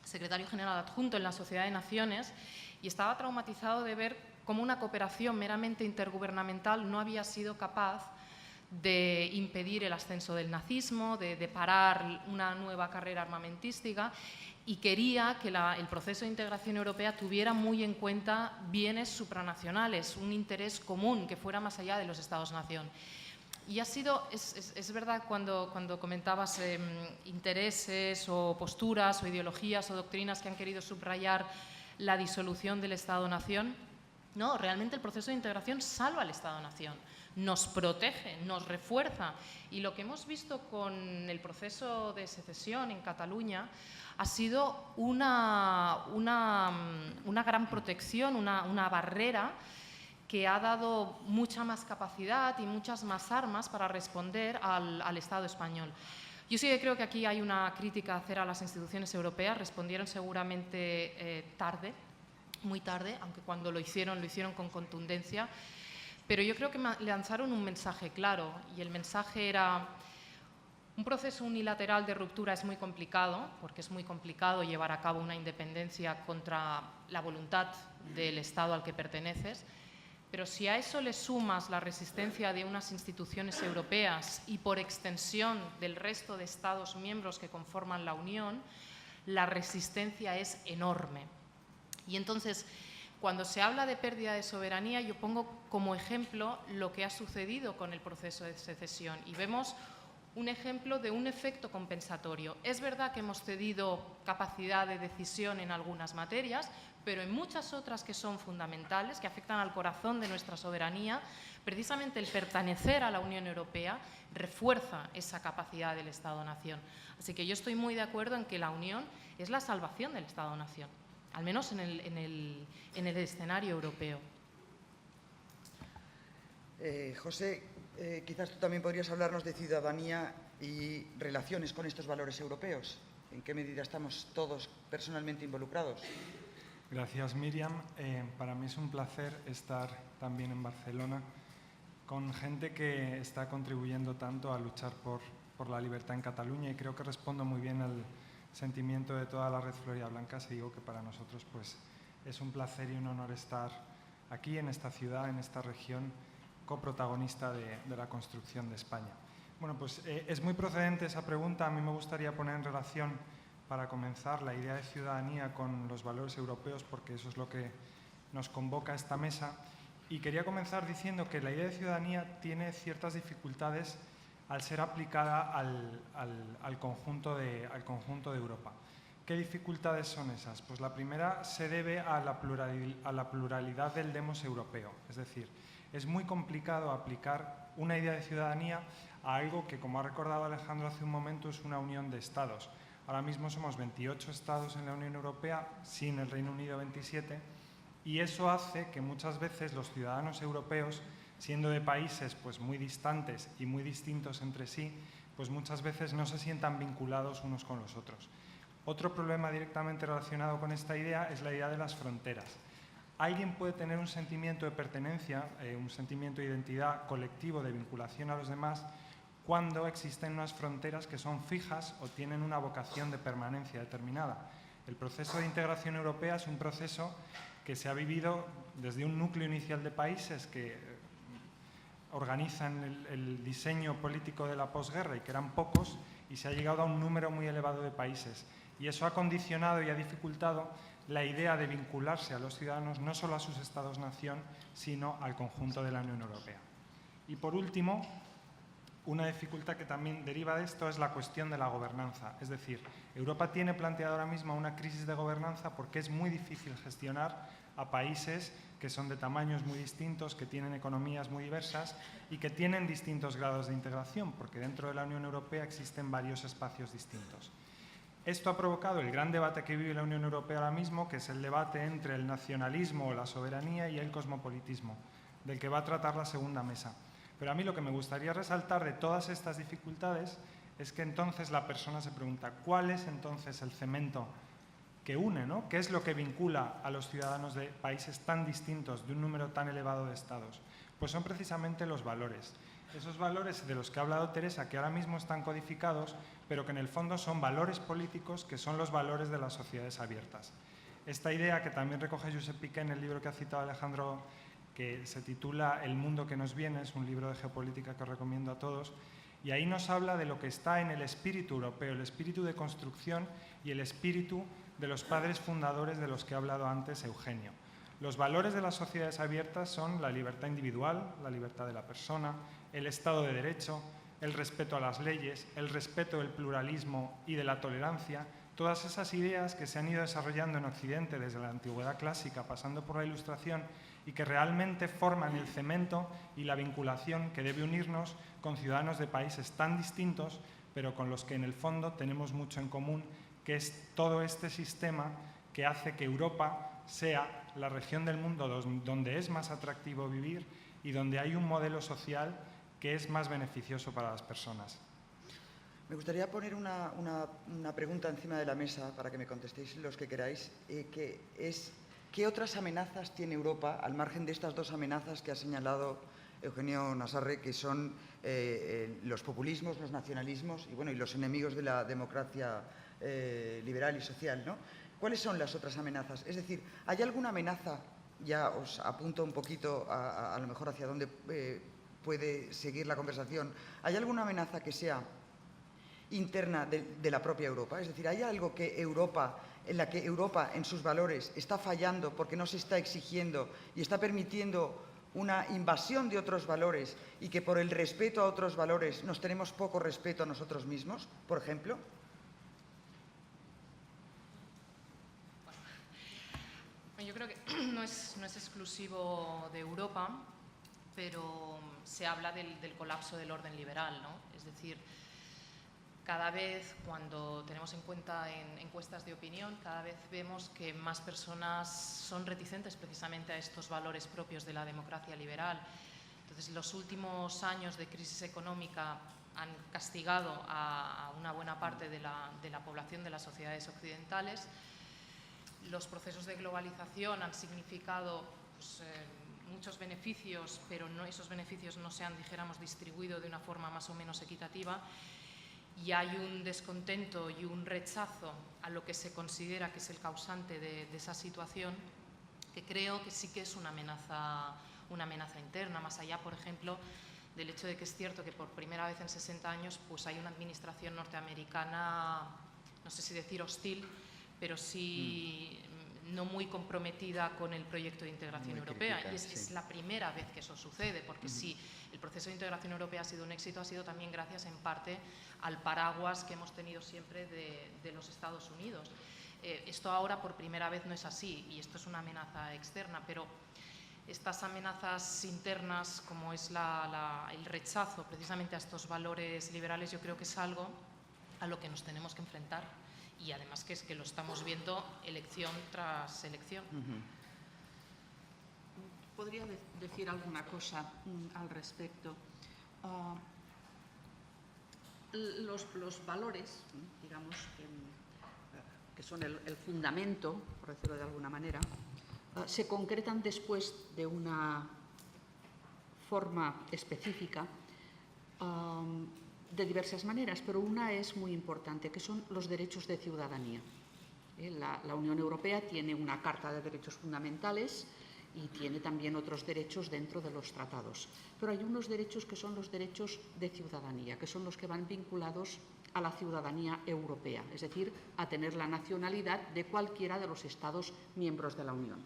secretario general adjunto en la Sociedad de Naciones y estaba traumatizado de ver cómo una cooperación meramente intergubernamental no había sido capaz de impedir el ascenso del nazismo, de parar una nueva carrera armamentística, y quería que el proceso de integración europea tuviera muy en cuenta bienes supranacionales, un interés común que fuera más allá de los Estados-nación. Y es verdad cuando comentabas intereses o posturas o ideologías o doctrinas que han querido subrayar la disolución del Estado-nación. No, realmente el proceso de integración salva al Estado-nación, nos protege, nos refuerza. Y lo que hemos visto con el proceso de secesión en Cataluña ha sido una gran protección, una barrera que ha dado mucha más capacidad y muchas más armas para responder al Estado español. Yo sí que creo que aquí hay una crítica a hacer a las instituciones europeas. Respondieron seguramente tarde, muy tarde, aunque cuando lo hicieron con contundencia. Pero yo creo que lanzaron un mensaje claro, y el mensaje era: un proceso unilateral de ruptura es muy complicado, porque es muy complicado llevar a cabo una independencia contra la voluntad del Estado al que perteneces, pero si a eso le sumas la resistencia de unas instituciones europeas y por extensión del resto de Estados miembros que conforman la Unión, la resistencia es enorme. Y entonces, cuando se habla de pérdida de soberanía, yo pongo como ejemplo lo que ha sucedido con el proceso de secesión y vemos un ejemplo de un efecto compensatorio. Es verdad que hemos cedido capacidad de decisión en algunas materias, pero en muchas otras que son fundamentales, que afectan al corazón de nuestra soberanía, precisamente el pertenecer a la Unión Europea refuerza esa capacidad del Estado-nación. Así que yo estoy muy de acuerdo en que la Unión es la salvación del Estado-nación, al menos en el escenario europeo. José, quizás tú también podrías hablarnos de ciudadanía y relaciones con estos valores europeos. ¿En qué medida estamos todos personalmente involucrados? Gracias, Miriam. Para mí es un placer estar también en Barcelona con gente que está contribuyendo tanto a luchar por la libertad en Cataluña, y creo que respondo muy bien al sentimiento de toda la Red Florida Blanca si digo que para nosotros pues, es un placer y un honor estar aquí en esta ciudad, en esta región, coprotagonista de la construcción de España. Bueno, pues es muy procedente esa pregunta. A mí me gustaría poner en relación, para comenzar, la idea de ciudadanía con los valores europeos, porque eso es lo que nos convoca a esta mesa. Y quería comenzar diciendo que la idea de ciudadanía tiene ciertas dificultades al ser aplicada al conjunto de Europa. ¿Qué dificultades son esas? Pues la primera se debe a la pluralidad del demos europeo. Es decir, es muy complicado aplicar una idea de ciudadanía a algo que, como ha recordado Alejandro hace un momento, es una unión de estados. Ahora mismo somos 28 estados en la Unión Europea, sin el Reino Unido 27, y eso hace que muchas veces los ciudadanos europeos, siendo de países pues, muy distantes y muy distintos entre sí, pues muchas veces no se sientan vinculados unos con los otros. Otro problema directamente relacionado con esta idea es la idea de las fronteras. alguien puede tener un sentimiento de pertenencia, un sentimiento de identidad colectivo, de vinculación a los demás, cuando existen unas fronteras que son fijas o tienen una vocación de permanencia determinada. El proceso de integración europea es un proceso que se ha vivido desde un núcleo inicial de países que organizan el diseño político de la posguerra y que eran pocos, y se ha llegado a un número muy elevado de países. Y eso ha condicionado y ha dificultado la idea de vincularse a los ciudadanos no solo a sus estados-nación, sino al conjunto de la Unión Europea. Y por último, una dificultad que también deriva de esto es la cuestión de la gobernanza. Es decir, Europa tiene planteada ahora mismo una crisis de gobernanza porque es muy difícil gestionar a países que son de tamaños muy distintos, que tienen economías muy diversas y que tienen distintos grados de integración, porque dentro de la Unión Europea existen varios espacios distintos. Esto ha provocado el gran debate que vive la Unión Europea ahora mismo, que es el debate entre el nacionalismo o la soberanía y el cosmopolitismo, del que va a tratar la segunda mesa. Pero a mí lo que me gustaría resaltar de todas estas dificultades es que entonces la persona se pregunta ¿cuál es entonces el cemento que une, ¿no? ¿Qué es lo que vincula a los ciudadanos de países tan distintos, de un número tan elevado de estados? Pues son precisamente los valores. Esos valores de los que ha hablado Teresa, que ahora mismo están codificados, pero que en el fondo son valores políticos, que son los valores de las sociedades abiertas. Esta idea que también recoge Josep Piqué en el libro que ha citado Alejandro, que se titula El mundo que nos viene, es un libro de geopolítica que os recomiendo a todos, y ahí nos habla de lo que está en el espíritu europeo, el espíritu de construcción y el espíritu de los padres fundadores de los que ha hablado antes Eugenio. Los valores de las sociedades abiertas son la libertad individual, la libertad de la persona, el Estado de Derecho, el respeto a las leyes, el respeto del pluralismo y de la tolerancia, todas esas ideas que se han ido desarrollando en Occidente desde la antigüedad clásica, pasando por la Ilustración, y que realmente forman el cemento y la vinculación que debe unirnos con ciudadanos de países tan distintos, pero con los que en el fondo tenemos mucho en común, que es todo este sistema que hace que Europa sea la región del mundo donde es más atractivo vivir y donde hay un modelo social que es más beneficioso para las personas. Me gustaría poner una pregunta encima de la mesa para que me contestéis los que queráis, que es ¿qué otras amenazas tiene Europa, al margen de estas dos amenazas que ha señalado Eugenio Nassarre, que son los populismos, los nacionalismos y los enemigos de la democracia liberal y social, ¿no? ¿Cuáles son las otras amenazas? Es decir, ¿hay alguna amenaza, ya os apunto un poquito a lo mejor hacia dónde puede seguir la conversación, ¿hay alguna amenaza que sea interna de la propia Europa? Es decir, ¿hay algo en la que Europa en sus valores está fallando porque no se está exigiendo y está permitiendo una invasión de otros valores y que por el respeto a otros valores nos tenemos poco respeto a nosotros mismos, por ejemplo? Yo creo que no es exclusivo de Europa, pero se habla del colapso del orden liberal, ¿no? Es decir, cada vez cuando tenemos en cuenta en encuestas de opinión, cada vez vemos que más personas son reticentes precisamente a estos valores propios de la democracia liberal. Entonces, los últimos años de crisis económica han castigado a una buena parte de la población de las sociedades occidentales. Los procesos de globalización han significado muchos beneficios, pero esos beneficios no se han, dijéramos, distribuido de una forma más o menos equitativa. Y hay un descontento y un rechazo a lo que se considera que es el causante de esa situación, que creo que sí que es una amenaza interna, más allá, por ejemplo, del hecho de que es cierto que por primera vez en 60 años pues hay una administración norteamericana, no sé si decir hostil, pero sí no muy comprometida con el proyecto de integración europea. Y es la primera vez que eso sucede, porque si el proceso de integración europea ha sido un éxito, ha sido también gracias en parte al paraguas que hemos tenido siempre de los Estados Unidos. Esto ahora por primera vez no es así y esto es una amenaza externa, pero estas amenazas internas, como es el rechazo precisamente a estos valores liberales, yo creo que es algo a lo que nos tenemos que enfrentar. Y además que es que lo estamos viendo elección tras elección. ¿Podría decir alguna cosa al respecto? Los valores, digamos, que son el fundamento, por decirlo de alguna manera, se concretan después de una forma específica de diversas maneras, pero una es muy importante, que son los derechos de ciudadanía. La Unión Europea tiene una Carta de Derechos Fundamentales y tiene también otros derechos dentro de los tratados. Pero hay unos derechos que son los derechos de ciudadanía, que son los que van vinculados a la ciudadanía europea, es decir, a tener la nacionalidad de cualquiera de los Estados miembros de la Unión.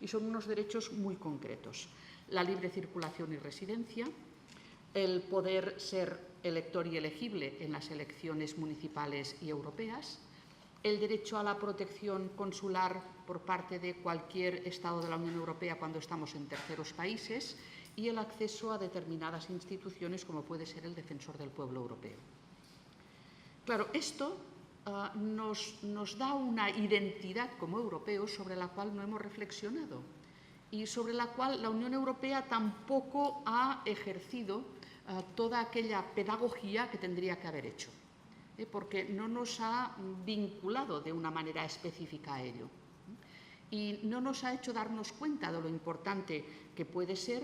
Y son unos derechos muy concretos. La libre circulación y residencia, el poder ser elector y elegible en las elecciones municipales y europeas, el derecho a la protección consular por parte de cualquier Estado de la Unión Europea cuando estamos en terceros países y el acceso a determinadas instituciones como puede ser el Defensor del Pueblo Europeo. Claro, esto nos da una identidad como europeos sobre la cual no hemos reflexionado y sobre la cual la Unión Europea tampoco ha ejercido toda aquella pedagogía que tendría que haber hecho, porque no nos ha vinculado de una manera específica a ello y no nos ha hecho darnos cuenta de lo importante que puede ser,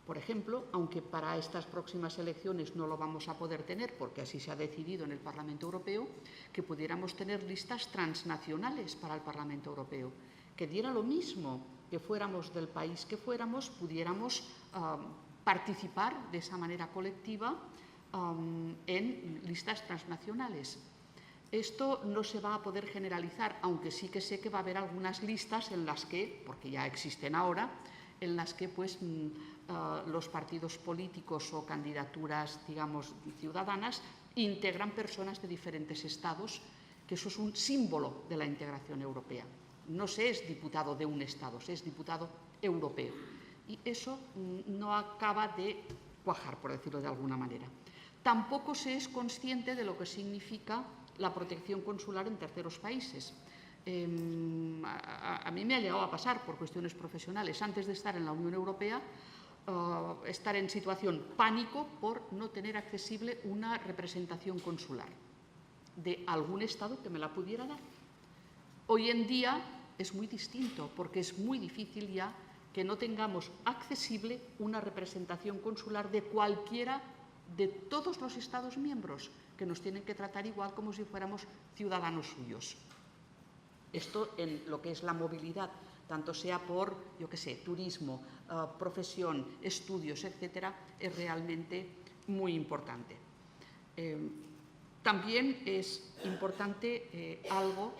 por ejemplo, aunque para estas próximas elecciones no lo vamos a poder tener porque así se ha decidido en el Parlamento Europeo, que pudiéramos tener listas transnacionales para el Parlamento Europeo, que diera lo mismo que fuéramos del país que fuéramos, pudiéramos participar de esa manera colectiva en listas transnacionales. Esto no se va a poder generalizar, aunque sí que sé que va a haber algunas listas en las que, porque ya existen ahora, en las que pues, los partidos políticos o candidaturas, digamos, ciudadanas, integran personas de diferentes estados, que eso es un símbolo de la integración europea. No se es diputado de un estado, se es diputado europeo. Y eso no acaba de cuajar, por decirlo de alguna manera. Tampoco se es consciente de lo que significa la protección consular en terceros países. A mí me ha llegado a pasar por cuestiones profesionales, antes de estar en la Unión Europea, estar en situación pánico por no tener accesible una representación consular de algún Estado que me la pudiera dar. Hoy en día es muy distinto, porque es muy difícil ya que no tengamos accesible una representación consular de cualquiera de todos los Estados miembros, que nos tienen que tratar igual como si fuéramos ciudadanos suyos. Esto en lo que es la movilidad, tanto sea por, yo qué sé, turismo, profesión, estudios, etcétera, es realmente muy importante. También es importante algo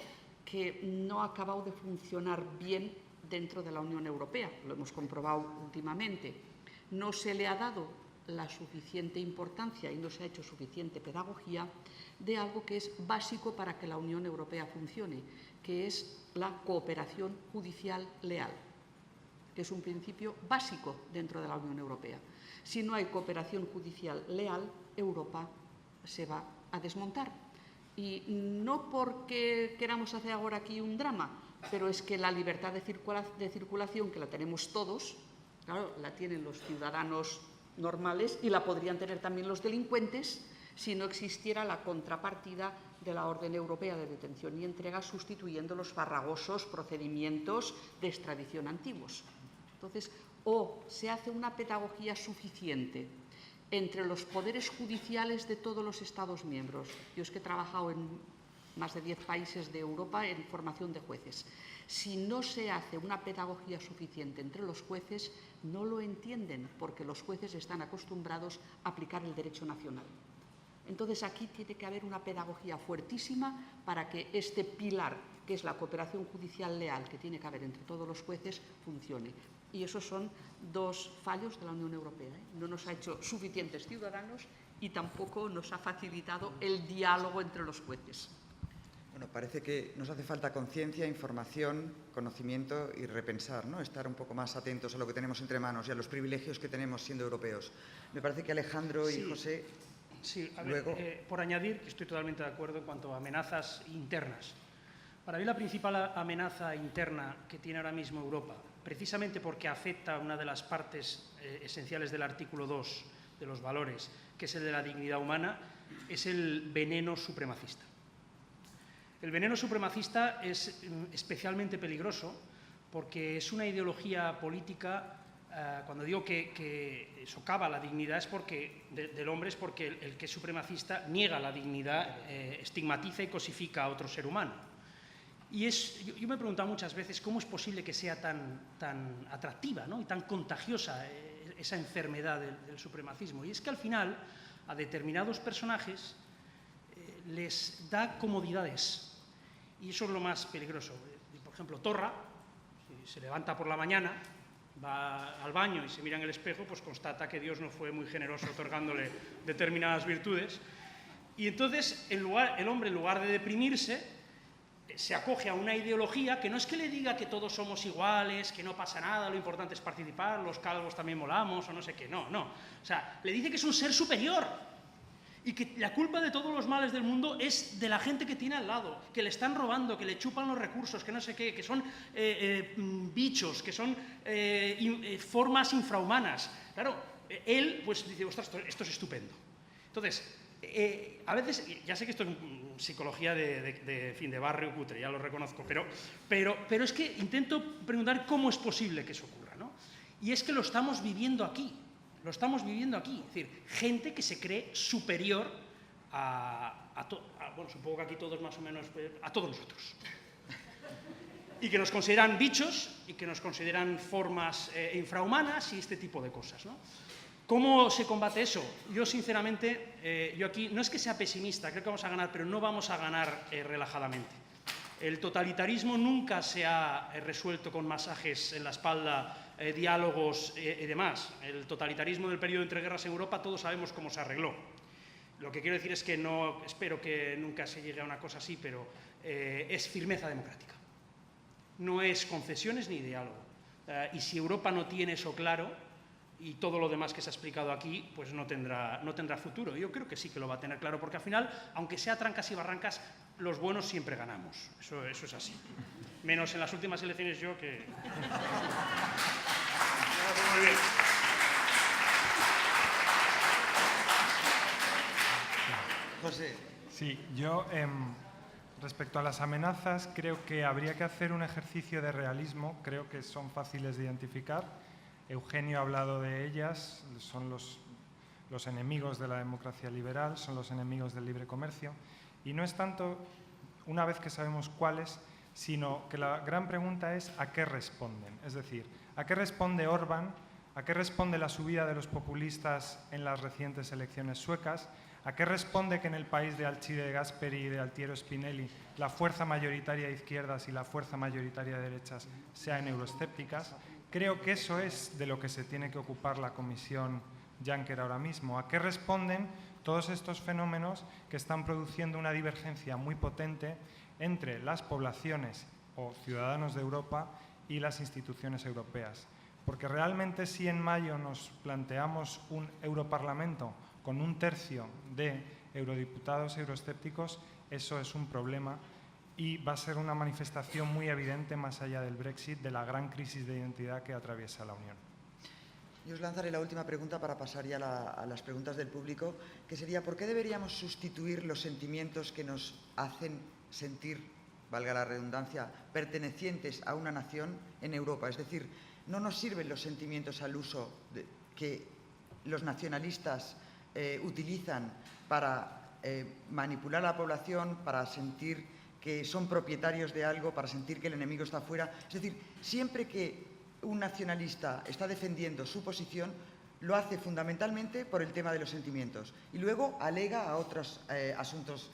que no ha acabado de funcionar bien dentro de la Unión Europea, lo hemos comprobado últimamente. No se le ha dado la suficiente importancia y no se ha hecho suficiente pedagogía de algo que es básico para que la Unión Europea funcione, que es la cooperación judicial leal, que es un principio básico dentro de la Unión Europea. Si no hay cooperación judicial leal, Europa se va a desmontar. Y no porque queramos hacer ahora aquí un drama, pero es que la libertad de circulación, que la tenemos todos, claro, la tienen los ciudadanos normales y la podrían tener también los delincuentes si no existiera la contrapartida de la orden europea de detención y entrega sustituyendo los farragosos procedimientos de extradición antiguos. Entonces, o se hace una pedagogía suficiente entre los poderes judiciales de todos los Estados miembros. Yo es que he trabajado en más de 10 países de Europa en formación de jueces. Si no se hace una pedagogía suficiente entre los jueces, no lo entienden, porque los jueces están acostumbrados a aplicar el derecho nacional. Entonces, aquí tiene que haber una pedagogía fuertísima para que este pilar, que es la cooperación judicial leal que tiene que haber entre todos los jueces, funcione. Y esos son dos fallos de la Unión Europea. No nos ha hecho suficientes ciudadanos y tampoco nos ha facilitado el diálogo entre los jueces. Bueno, parece que nos hace falta conciencia, información, conocimiento y repensar, ¿no? Estar un poco más atentos a lo que tenemos entre manos y a los privilegios que tenemos siendo europeos. Me parece que Alejandro y José... Sí, a luego... ver, por añadir, que estoy totalmente de acuerdo en cuanto a amenazas internas. Para mí la principal amenaza interna que tiene ahora mismo Europa, precisamente porque afecta a una de las partes esenciales del artículo 2 de los valores, que es el de la dignidad humana, es el veneno supremacista. El veneno supremacista es especialmente peligroso porque es una ideología política. Cuando digo que socava la dignidad del hombre es porque el que es supremacista niega la dignidad, estigmatiza y cosifica a otro ser humano. Y yo me he preguntado muchas veces cómo es posible que sea tan atractiva, ¿no?, y tan contagiosa esa enfermedad del supremacismo. Y es que al final a determinados personajes les da comodidades, y eso es lo más peligroso. Por ejemplo, Torra, si se levanta por la mañana, va al baño y se mira en el espejo, pues constata que Dios no fue muy generoso otorgándole determinadas virtudes. Y entonces el hombre, en lugar de deprimirse, se acoge a una ideología que no es que le diga que todos somos iguales, que no pasa nada, lo importante es participar, los calvos también molamos o no sé qué, no. O sea, le dice que es un ser superior y que la culpa de todos los males del mundo es de la gente que tiene al lado, que le están robando, que le chupan los recursos, que no sé qué, que son bichos, que son formas infrahumanas. Claro, él pues dice, ostras, esto es estupendo. Entonces, a veces, ya sé que esto es psicología de barrio cutre, ya lo reconozco, pero es que intento preguntar cómo es posible que eso ocurra, ¿no? Y es que lo estamos viviendo aquí. Lo estamos viviendo aquí, es decir, gente que se cree superior bueno, supongo que aquí todos más o menos, a todos nosotros. Y que nos consideran bichos y que nos consideran formas infrahumanas y este tipo de cosas, ¿no? ¿Cómo se combate eso? Yo, sinceramente, yo aquí no es que sea pesimista, creo que vamos a ganar, pero no vamos a ganar relajadamente. El totalitarismo nunca se ha resuelto con masajes en la espalda, diálogos y demás. El totalitarismo del periodo entre guerras en Europa todos sabemos cómo se arregló. Lo que quiero decir es que no, espero que nunca se llegue a una cosa así, pero es firmeza democrática. No es concesiones ni diálogo. Y si Europa no tiene eso claro, y todo lo demás que se ha explicado aquí, pues no tendrá futuro. Yo creo que sí que lo va a tener claro, porque al final, aunque sea trancas y barrancas, los buenos siempre ganamos. Eso es así. Menos en las últimas elecciones yo, que... Muy bien. José. Sí, yo respecto a las amenazas creo que habría que hacer un ejercicio de realismo, creo que son fáciles de identificar. Eugenio ha hablado de ellas, son los enemigos de la democracia liberal, son los enemigos del libre comercio, y no es tanto una vez que sabemos cuáles, sino que la gran pregunta es ¿a qué responden? Es decir, ¿a qué responde Orbán? ¿A qué responde la subida de los populistas en las recientes elecciones suecas? ¿A qué responde que en el país de Alcide Gasperi y de Altiero Spinelli la fuerza mayoritaria de izquierdas y la fuerza mayoritaria de derechas sean euroescépticas? Creo que eso es de lo que se tiene que ocupar la Comisión Juncker ahora mismo. ¿A qué responden todos estos fenómenos que están produciendo una divergencia muy potente entre las poblaciones o ciudadanos de Europa y las instituciones europeas? Porque realmente si en mayo nos planteamos un Europarlamento con un tercio de eurodiputados euroescépticos, eso es un problema y va a ser una manifestación muy evidente más allá del Brexit, de la gran crisis de identidad que atraviesa la Unión. Yo os lanzaré la última pregunta para pasar ya a las preguntas del público, que sería ¿por qué deberíamos sustituir los sentimientos que nos hacen sentir, valga la redundancia, pertenecientes a una nación en Europa? Es decir, no nos sirven los sentimientos al uso que los nacionalistas utilizan para manipular a la población, para sentir que son propietarios de algo, para sentir que el enemigo está fuera. Es decir, siempre que un nacionalista está defendiendo su posición, lo hace fundamentalmente por el tema de los sentimientos y luego alega a otros asuntos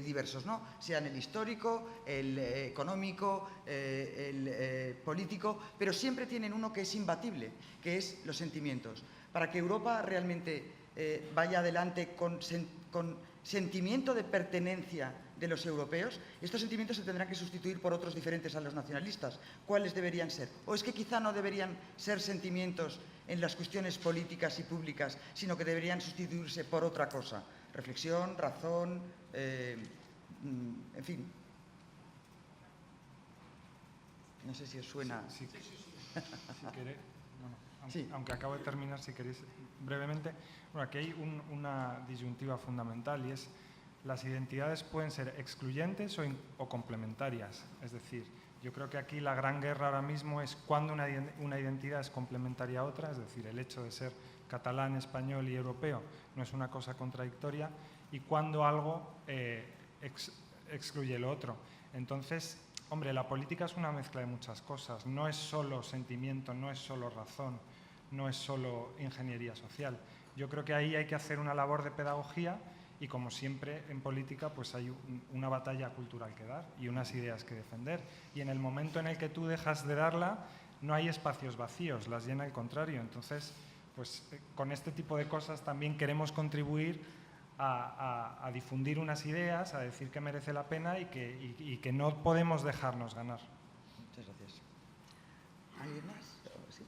diversos, ¿no? Sean el histórico, el económico, el político, pero siempre tienen uno que es imbatible, que es los sentimientos. Para que Europa realmente vaya adelante con sentimiento de pertenencia de los europeos, estos sentimientos se tendrán que sustituir por otros diferentes a los nacionalistas. ¿Cuáles deberían ser? ¿O es que quizá no deberían ser sentimientos en las cuestiones políticas y públicas, sino que deberían sustituirse por otra cosa? Reflexión, razón, en fin. No sé si os suena. Sí. Si queréis, bueno, sí. Aunque acabo de terminar, si queréis brevemente. Bueno, aquí hay una disyuntiva fundamental y es las identidades pueden ser excluyentes o complementarias. Es decir, Yo creo que aquí la gran guerra ahora mismo es cuando una identidad es complementaria a otra, es decir, el hecho de ser catalán, español y europeo no es una cosa contradictoria, y cuando algo excluye lo otro. Entonces, hombre, la política es una mezcla de muchas cosas, no es solo sentimiento, no es solo razón, no es solo ingeniería social. Yo creo que ahí hay que hacer una labor de pedagogía y, como siempre en política, pues hay una batalla cultural que dar y unas ideas que defender. Y en el momento en el que tú dejas de darla, no hay espacios vacíos, las llena el contrario. Entonces, pues con este tipo de cosas también queremos contribuir a difundir unas ideas, a decir que merece la pena y que no podemos dejarnos ganar. Muchas gracias. ¿Alguien más? ¿Sí?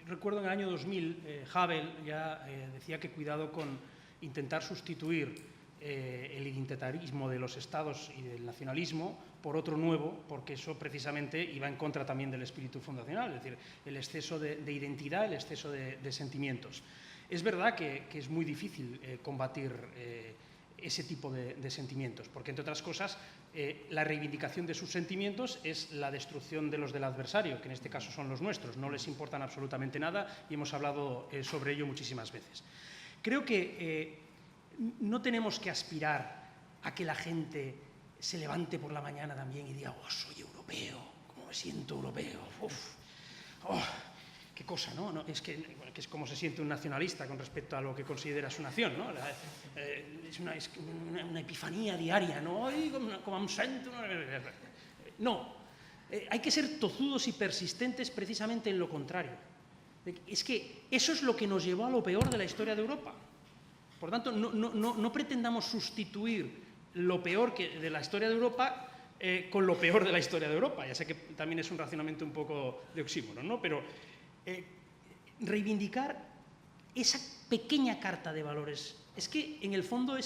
Recuerdo en el año 2000, Havel ya decía que cuidado con intentar sustituir el identitarismo de los estados y del nacionalismo por otro nuevo, porque eso precisamente iba en contra también del espíritu fundacional, es decir, el exceso de identidad, el exceso de sentimientos. Es verdad que es muy difícil combatir ese tipo de sentimientos, porque, entre otras cosas, la reivindicación de sus sentimientos es la destrucción de los del adversario, que en este caso son los nuestros, no les importan absolutamente nada y hemos hablado sobre ello muchísimas veces. Creo que no tenemos que aspirar a que la gente se levante por la mañana también y diga: oh, soy europeo, cómo me siento europeo, uf, oh, qué cosa, ¿no? Es que es como se siente un nacionalista con respecto a lo que considera su nación, ¿no? Es una epifanía diaria, ¿no? Ay, como me siento. No, hay que ser tozudos y persistentes precisamente en lo contrario. Es que eso es lo que nos llevó a lo peor de la historia de Europa. Por tanto, no pretendamos sustituir lo peor de la historia de Europa con lo peor de la historia de Europa. Ya sé que también es un razonamiento un poco de oxímoron, ¿no? Pero reivindicar esa pequeña carta de valores, es que en el fondo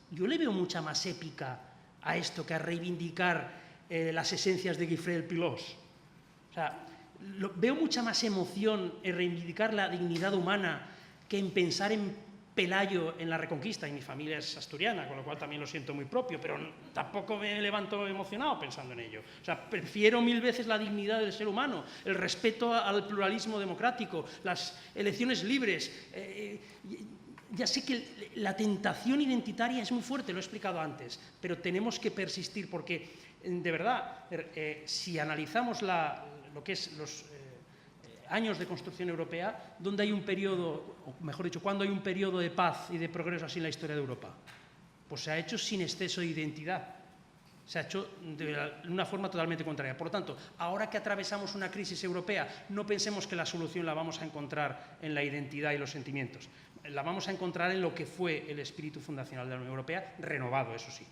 yo le veo mucha más épica a esto que a reivindicar las esencias de Guifré Pilós. O sea, veo mucha más emoción en reivindicar la dignidad humana que en pensar en Pelayo en la Reconquista, y mi familia es asturiana, con lo cual también lo siento muy propio, pero tampoco me levanto emocionado pensando en ello. O sea, prefiero mil veces la dignidad del ser humano, el respeto al pluralismo democrático, las elecciones libres. Ya sé que la tentación identitaria es muy fuerte, lo he explicado antes, pero tenemos que persistir porque, de verdad, si analizamos lo que es los años de construcción europea, donde hay un periodo, o mejor dicho, cuando hay un periodo de paz y de progreso así en la historia de Europa, pues se ha hecho sin exceso de identidad, se ha hecho de una forma totalmente contraria. Por lo tanto, ahora que atravesamos una crisis europea, no pensemos que la solución la vamos a encontrar en la identidad y los sentimientos, la vamos a encontrar en lo que fue el espíritu fundacional de la Unión Europea, renovado, eso sí.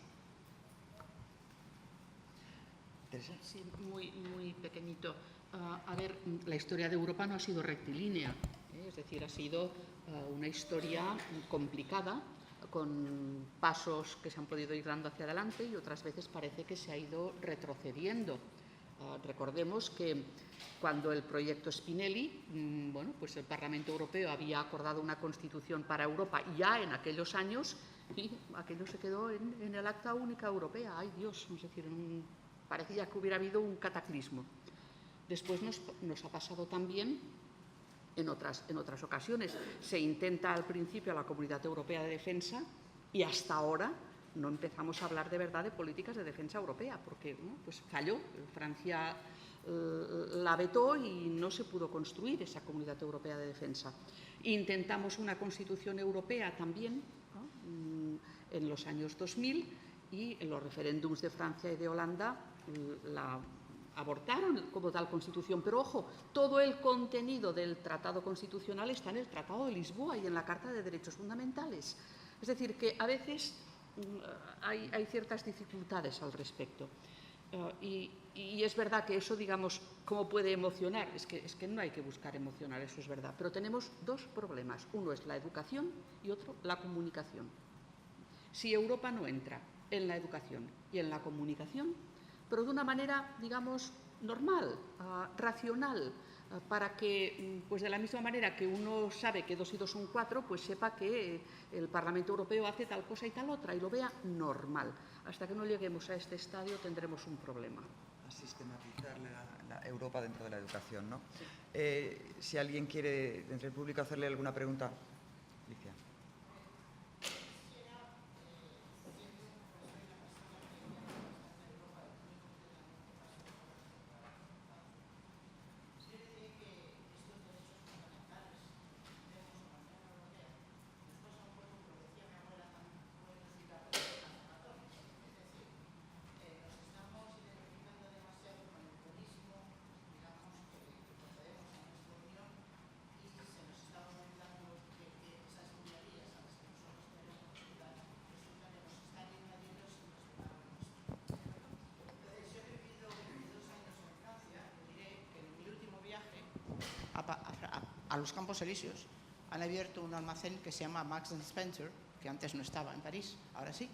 Sí, muy pequeñito. A ver, la historia de Europa no ha sido rectilínea, es decir, ha sido una historia complicada, con pasos que se han podido ir dando hacia adelante y otras veces parece que se ha ido retrocediendo. Recordemos que cuando el proyecto Spinelli, bueno, pues el Parlamento Europeo había acordado una constitución para Europa ya en aquellos años y aquello se quedó en el Acta Única Europea. ¡Ay, Dios! Es decir, parecía que hubiera habido un cataclismo. Después nos ha pasado también en otras ocasiones. Se intenta al principio la Comunidad Europea de Defensa y hasta ahora no empezamos a hablar de verdad de políticas de defensa europea, porque pues falló. Francia la vetó y no se pudo construir esa Comunidad Europea de Defensa. Intentamos una Constitución Europea también, ¿no?, en los años 2000 y en los referéndums de Francia y de Holanda la abortaron como tal constitución, pero ojo, todo el contenido del Tratado Constitucional está en el Tratado de Lisboa y en la Carta de Derechos Fundamentales. Es decir, que a veces hay ciertas dificultades al respecto. Y es verdad que eso, digamos, ¿cómo puede emocionar? Es que no hay que buscar emocionar, eso es verdad. Pero tenemos dos problemas. Uno es la educación y otro la comunicación. Si Europa no entra en la educación y en la comunicación, pero de una manera, digamos, normal, racional, para que, pues de la misma manera que uno sabe que 2 y 2 son 4, pues sepa que el Parlamento Europeo hace tal cosa y tal otra y lo vea normal. Hasta que no lleguemos a este estadio tendremos un problema. A sistematizar la Europa dentro de la educación, ¿no? Sí. Si alguien quiere, dentro del público, hacerle alguna pregunta. Alicia. A los Campos Elíseos han abierto un almacén que se llama Marks & Spencer, que antes no estaba en París, ahora sí.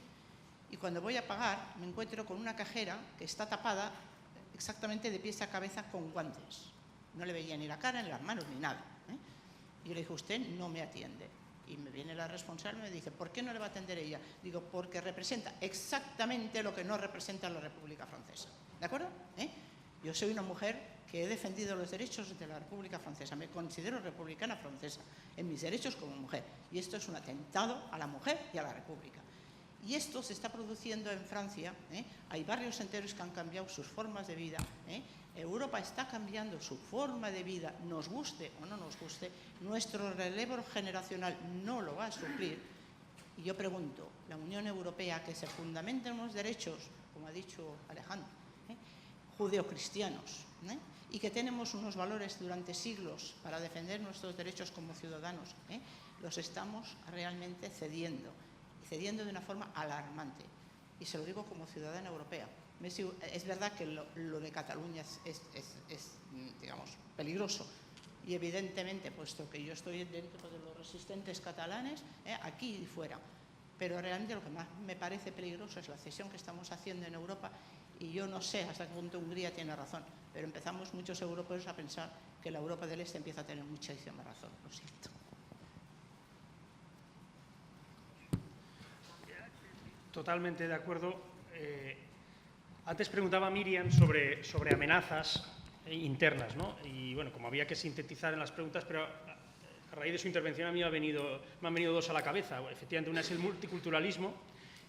Y cuando voy a pagar me encuentro con una cajera que está tapada exactamente de pies a cabeza con guantes. No le veía ni la cara, ni las manos, ni nada. Y yo le dije, usted no me atiende. Y me viene la responsable y me dice, ¿por qué no le va a atender ella? Digo, porque representa exactamente lo que no representa la República Francesa. ¿De acuerdo? Yo soy una mujer que he defendido los derechos de la República Francesa. Me considero republicana francesa en mis derechos como mujer. Y esto es un atentado a la mujer y a la República. Y esto se está produciendo en Francia. Hay barrios enteros que han cambiado sus formas de vida. Europa está cambiando su forma de vida, nos guste o no nos guste. Nuestro relevo generacional no lo va a suplir. Y yo pregunto, la Unión Europea, que se fundamenta en unos derechos, como ha dicho Alejandro, judeocristianos, y que tenemos unos valores durante siglos para defender nuestros derechos como ciudadanos, los estamos realmente cediendo, y cediendo de una forma alarmante. Y se lo digo como ciudadana europea. Es verdad que lo de Cataluña es digamos, peligroso. Y evidentemente, puesto que yo estoy dentro de los resistentes catalanes, aquí y fuera. Pero realmente lo que más me parece peligroso es la cesión que estamos haciendo en Europa. Y yo no sé hasta qué punto Hungría tiene razón, pero empezamos muchos europeos a pensar que la Europa del Este empieza a tener muchísima razón. Lo siento. Totalmente de acuerdo. Antes preguntaba Miriam sobre amenazas internas, ¿no? Y bueno, como había que sintetizar en las preguntas, pero a raíz de su intervención a mí me han venido 2 a la cabeza. Efectivamente, una es el multiculturalismo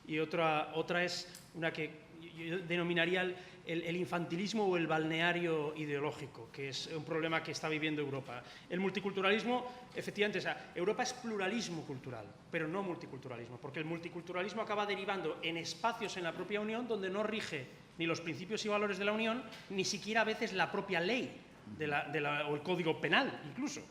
y otra es una que yo denominaría el infantilismo o el balneario ideológico, que es un problema que está viviendo Europa. El multiculturalismo, efectivamente, o sea, Europa es pluralismo cultural, pero no multiculturalismo, porque el multiculturalismo acaba derivando en espacios en la propia Unión donde no rige ni los principios y valores de la Unión, ni siquiera a veces la propia ley o el Código Penal, incluso.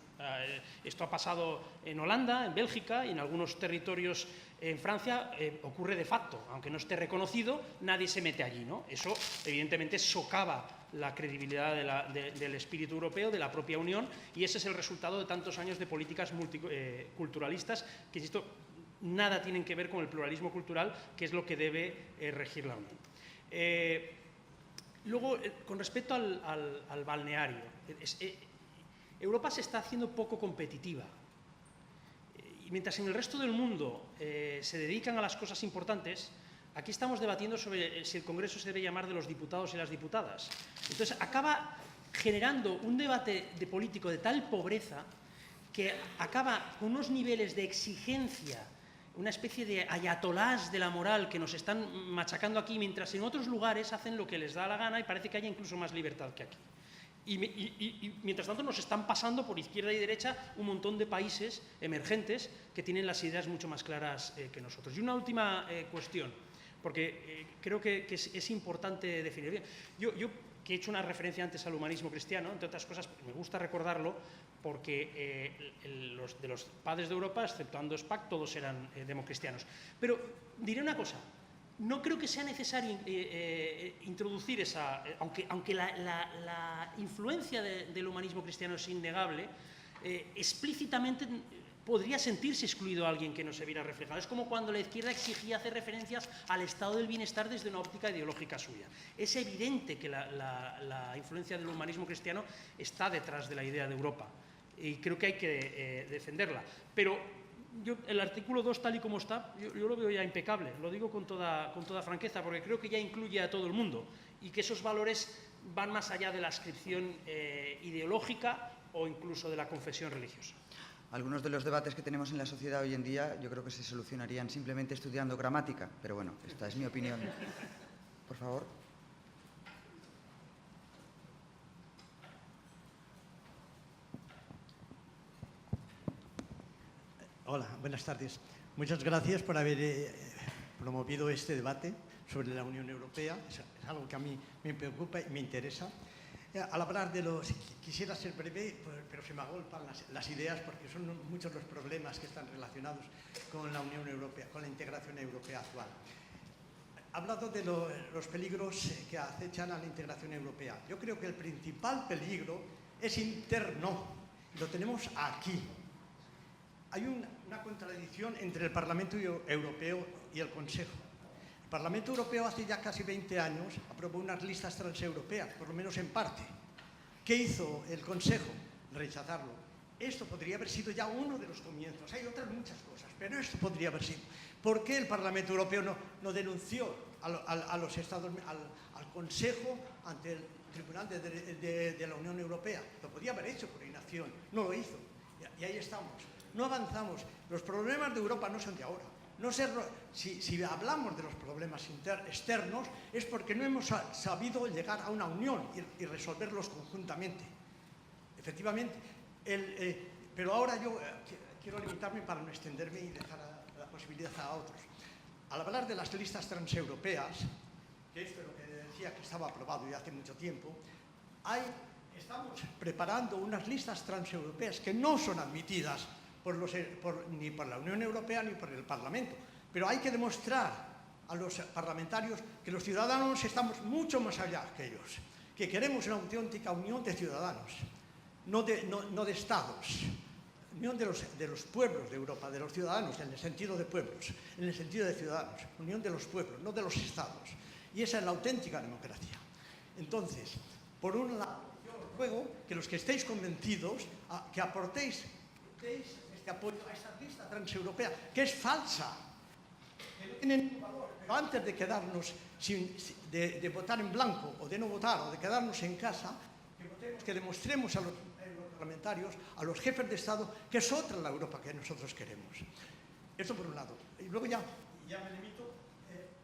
Esto ha pasado en Holanda, en Bélgica y en algunos territorios en Francia. Ocurre de facto, aunque no esté reconocido, nadie se mete allí, ¿no? Eso evidentemente socava la credibilidad del espíritu europeo, de la propia Unión, y ese es el resultado de tantos años de políticas multiculturalistas que, insisto, nada tienen que ver con el pluralismo cultural, que es lo que debe regir la Unión. Luego, con respecto al balneario, Europa se está haciendo poco competitiva. Y mientras en el resto del mundo se dedican a las cosas importantes, aquí estamos debatiendo sobre si el Congreso se debe llamar de los diputados y las diputadas. Entonces, acaba generando un debate político de tal pobreza que acaba con unos niveles de exigencia, una especie de ayatolás de la moral que nos están machacando aquí, mientras en otros lugares hacen lo que les da la gana y parece que haya incluso más libertad que aquí. Y mientras tanto nos están pasando por izquierda y derecha un montón de países emergentes que tienen las ideas mucho más claras que nosotros. Y una última cuestión, porque creo que es importante definir bien. Yo que he hecho una referencia antes al humanismo cristiano, entre otras cosas, me gusta recordarlo porque de los padres de Europa, exceptuando Spaak, todos eran democristianos. Pero diré una cosa. No creo que sea necesario introducir esa, aunque la influencia del humanismo cristiano es innegable, explícitamente podría sentirse excluido a alguien que no se viera reflejado. Es como cuando la izquierda exigía hacer referencias al estado del bienestar desde una óptica ideológica suya. Es evidente que la influencia del humanismo cristiano está detrás de la idea de Europa y creo que hay que defenderla. Pero el artículo 2, tal y como está, yo lo veo ya impecable, lo digo con toda franqueza, porque creo que ya incluye a todo el mundo y que esos valores van más allá de la adscripción ideológica o incluso de la confesión religiosa. Algunos de los debates que tenemos en la sociedad hoy en día yo creo que se solucionarían simplemente estudiando gramática, pero bueno, esta es mi opinión. Por favor. Hola, buenas tardes. Muchas gracias por haber promovido este debate sobre la Unión Europea. Es algo que a mí me preocupa y me interesa. Al hablar de los... Quisiera ser breve, pero se me agolpan las ideas porque son muchos los problemas que están relacionados con la Unión Europea, con la integración europea actual. Ha hablado de los peligros que acechan a la integración europea. Yo creo que el principal peligro es interno. Lo tenemos aquí. Hay una contradicción entre el Parlamento Europeo y el Consejo. El Parlamento Europeo hace ya casi 20 años aprobó unas listas transeuropeas, por lo menos en parte. ¿Qué hizo el Consejo? Rechazarlo. Esto podría haber sido ya uno de los comienzos. Hay otras muchas cosas, pero esto podría haber sido. ¿Por qué el Parlamento Europeo no denunció a los Estados, al Consejo ante el Tribunal de la Unión Europea? Lo podía haber hecho por inacción, no lo hizo. Y ahí estamos. No avanzamos. Los problemas de Europa no son de ahora. Si hablamos de los problemas externos es porque no hemos sabido llegar a una unión y resolverlos conjuntamente. Efectivamente. Pero ahora yo quiero limitarme para no extenderme y dejar la posibilidad a otros. Al hablar de las listas transeuropeas, que esto es lo que decía que estaba aprobado ya hace mucho tiempo, estamos preparando unas listas transeuropeas que no son admitidas ni por la Unión Europea ni por el Parlamento. Pero hay que demostrar a los parlamentarios que los ciudadanos estamos mucho más allá que ellos, que queremos una auténtica unión de ciudadanos, no de estados, unión de los pueblos de Europa, de los ciudadanos, en el sentido de pueblos, en el sentido de ciudadanos, unión de los pueblos, no de los estados. Y esa es la auténtica democracia. Entonces, por un lado, yo os ruego que los que estéis convencidos, que aportéis este apoyo a esta lista transeuropea, que es falsa, que no tiene ningún valor. Pero antes de quedarnos de votar en blanco o de no votar o de quedarnos en casa, que demostremos a los parlamentarios, a los jefes de Estado, que es otra la Europa que nosotros queremos. Esto por un lado. Y luego ya me limito,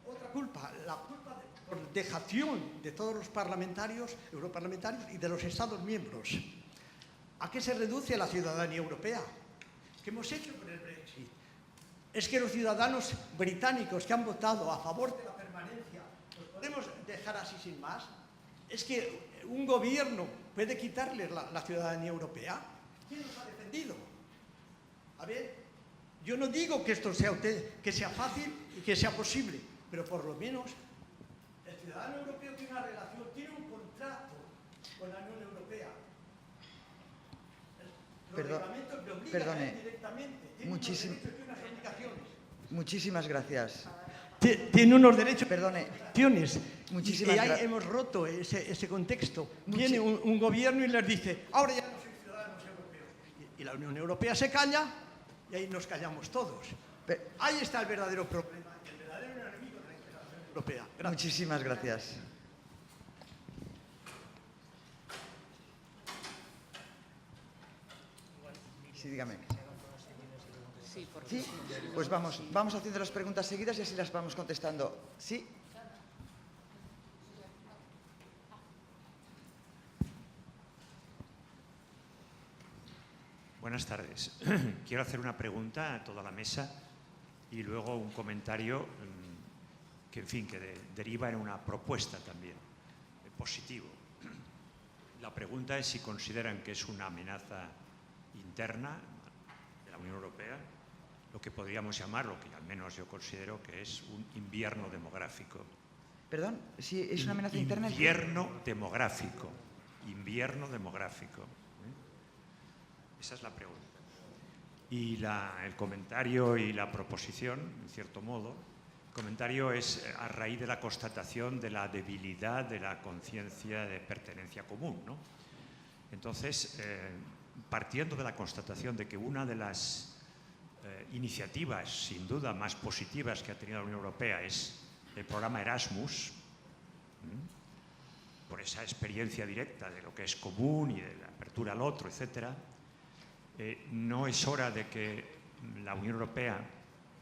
otra culpa, la culpa por dejación de todos los parlamentarios, europarlamentarios y de los Estados miembros. ¿A qué se reduce la ciudadanía europea? ¿Qué hemos hecho con el Brexit? Es que los ciudadanos británicos que han votado a favor de la permanencia, ¿los podemos dejar así sin más? Es que un gobierno puede quitarles la ciudadanía europea. ¿Quién los ha defendido? A ver, yo no digo que esto sea fácil y que sea posible, pero por lo menos el ciudadano europeo tiene una relación, tiene un contrato con la Unión Europea. Perdone, muchísimas gracias. Tiene unos derechos. Perdone. Y ahí hemos roto ese contexto. Viene un gobierno y les dice, ahora ya no sois ciudadanos europeos. Y la Unión Europea se calla y ahí nos callamos todos. Ahí está el verdadero problema, el verdadero enemigo de la integración europea. Gracias. Muchísimas gracias. Sí, dígame. Sí, pues vamos haciendo las preguntas seguidas y así las vamos contestando. Sí. Buenas tardes. Quiero hacer una pregunta a toda la mesa y luego un comentario que, en fin, que deriva en una propuesta también, positivo. La pregunta es si consideran que es una amenaza interna de la Unión Europea, lo que podríamos llamar, lo que al menos yo considero que es un invierno demográfico. Perdón, si es una amenaza interna. Invierno demográfico. Esa es la pregunta. Y el comentario y la proposición, en cierto modo, el comentario es a raíz de la constatación de la debilidad de la conciencia de pertenencia común, ¿no? Entonces, partiendo de la constatación de que una de las iniciativas, sin duda, más positivas que ha tenido la Unión Europea es el programa Erasmus, por esa experiencia directa de lo que es común y de la apertura al otro, etcétera, no es hora de que la Unión Europea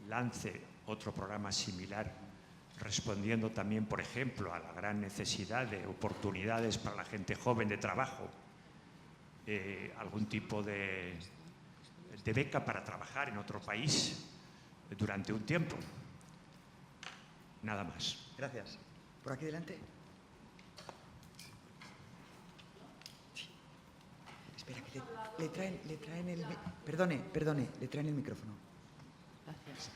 lance otro programa similar, respondiendo también, por ejemplo, a la gran necesidad de oportunidades para la gente joven de trabajo, algún tipo de beca para trabajar en otro país durante un tiempo. Nada más. Gracias. ¿Por aquí delante? Sí. Espera, que le traen el... Perdone, le traen el micrófono. Gracias.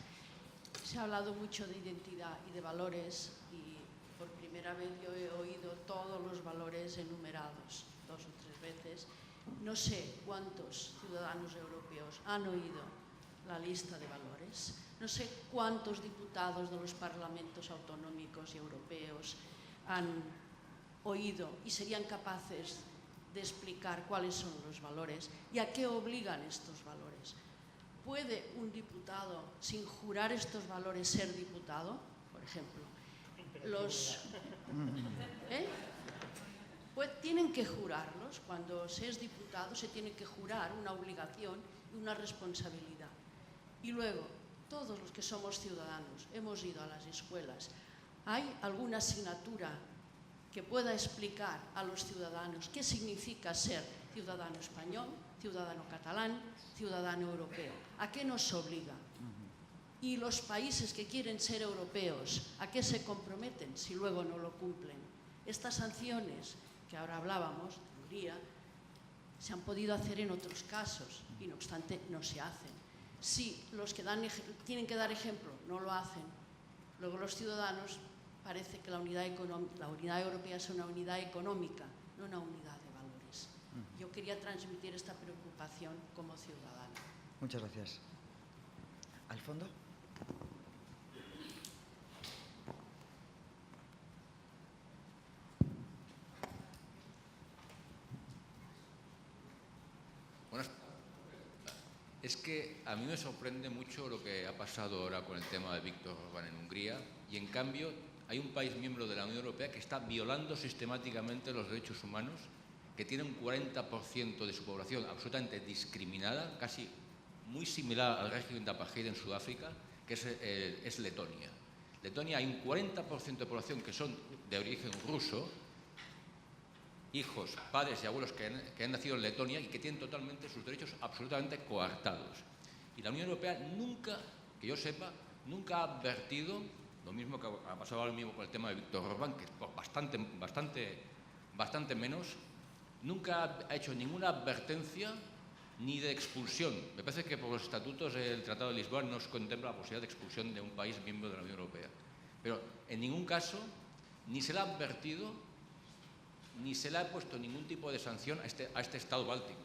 Se ha hablado mucho de identidad y de valores y por primera vez yo he oído todos los valores enumerados 2 o 3 veces. No sé cuántos ciudadanos europeos han oído la lista de valores. No sé cuántos diputados de los parlamentos autonómicos y europeos han oído y serían capaces de explicar cuáles son los valores y a qué obligan estos valores. ¿Puede un diputado, sin jurar estos valores, ser diputado? Por ejemplo, pues tienen que jurarlos. Cuando se es diputado se tiene que jurar una obligación y una responsabilidad. Y luego, todos los que somos ciudadanos hemos ido a las escuelas. ¿Hay alguna asignatura que pueda explicar a los ciudadanos qué significa ser ciudadano español, ciudadano catalán, ciudadano europeo? ¿A qué nos obliga? Y los países que quieren ser europeos, ¿a qué se comprometen si luego no lo cumplen? Estas sanciones que ahora hablábamos, de Hungría, se han podido hacer en otros casos y no obstante no se hacen. Si los que tienen que dar ejemplo no lo hacen, luego los ciudadanos parece que la unidad europea es una unidad económica, no una unidad de valores. Yo quería transmitir esta preocupación como ciudadana. Muchas gracias. ¿Al fondo? Es que a mí me sorprende mucho lo que ha pasado ahora con el tema de Viktor Orbán en Hungría y en cambio hay un país miembro de la Unión Europea que está violando sistemáticamente los derechos humanos, que tiene un 40% de su población absolutamente discriminada, casi muy similar al régimen de apartheid en Sudáfrica, que es Letonia. Letonia hay un 40% de población que son de origen ruso, hijos, padres y abuelos que han nacido en Letonia y que tienen totalmente sus derechos absolutamente coartados. Y la Unión Europea nunca, que yo sepa, nunca ha advertido, lo mismo que ha pasado ahora mismo con el tema de Viktor Orbán, que por bastante menos, nunca ha hecho ninguna advertencia ni de expulsión. Me parece que por los estatutos del Tratado de Lisboa no se contempla la posibilidad de expulsión de un país miembro de la Unión Europea. Pero en ningún caso ni se le ha advertido ni se le ha puesto ningún tipo de sanción a este Estado báltico.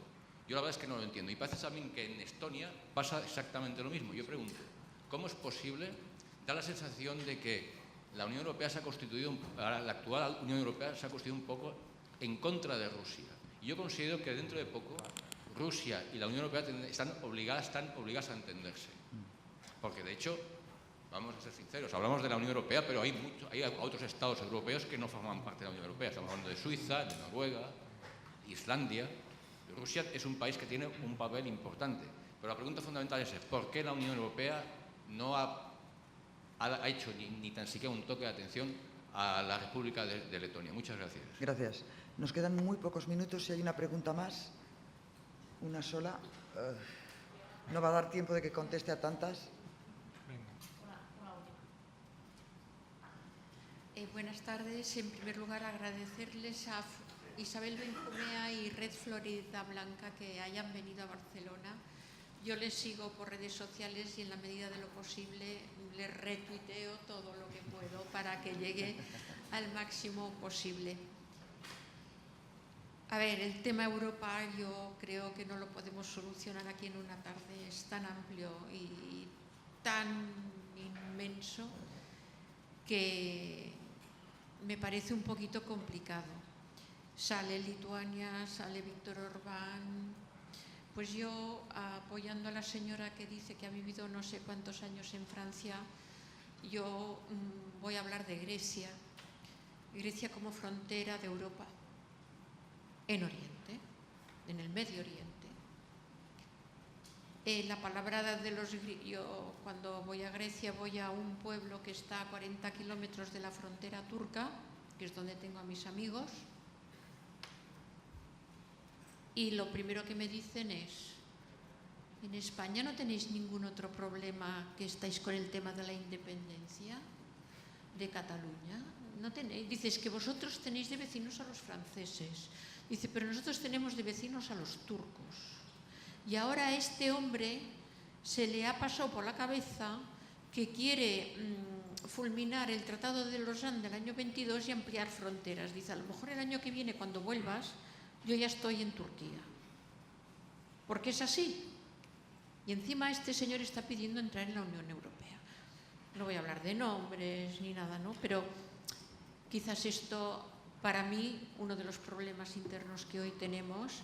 Yo la verdad es que no lo entiendo. Y parece también que en Estonia pasa exactamente lo mismo. Yo pregunto, ¿cómo es posible? Da la sensación de que la Unión Europea se ha constituido, la actual Unión Europea se ha constituido un poco en contra de Rusia. Y yo considero que dentro de poco Rusia y la Unión Europea están obligadas a entenderse. Porque de hecho, vamos a ser sinceros, hablamos de la Unión Europea, pero hay otros estados europeos que no forman parte de la Unión Europea. Estamos hablando de Suiza, de Noruega, Islandia. Rusia es un país que tiene un papel importante. Pero la pregunta fundamental es ¿por qué la Unión Europea no ha hecho ni tan siquiera un toque de atención a la República de Letonia? Muchas gracias. Gracias. Nos quedan muy pocos minutos. Si hay una pregunta más, una sola. No va a dar tiempo de que conteste a tantas. Buenas tardes. En primer lugar, agradecerles a Isabel Benjumea y Red Florida Blanca que hayan venido a Barcelona. Yo les sigo por redes sociales y en la medida de lo posible les retuiteo todo lo que puedo para que llegue al máximo posible. A ver, el tema Europa yo creo que no lo podemos solucionar aquí en una tarde. Es tan amplio y tan inmenso que me parece un poquito complicado. Sale Lituania, sale Víctor Orbán. Pues yo, apoyando a la señora que dice que ha vivido no sé cuántos años en Francia, yo voy a hablar de Grecia. Grecia como frontera de Europa. En Oriente, en el Medio Oriente. La palabra de los... Yo cuando voy a Grecia voy a un pueblo que está a 40 kilómetros de la frontera turca, que es donde tengo a mis amigos, y lo primero que me dicen es: ¿en España no tenéis ningún otro problema que estáis con el tema de la independencia de Cataluña? ¿No tenéis? Dices que vosotros tenéis de vecinos a los franceses. Dice, pero nosotros tenemos de vecinos a los turcos. Y ahora a este hombre se le ha pasado por la cabeza que quiere fulminar el Tratado de Lausanne del año 22 y ampliar fronteras. Dice, a lo mejor el año que viene, cuando vuelvas, yo ya estoy en Turquía. Porque es así. Y encima este señor está pidiendo entrar en la Unión Europea. No voy a hablar de nombres ni nada, ¿no? Pero quizás esto... Para mí, uno de los problemas internos que hoy tenemos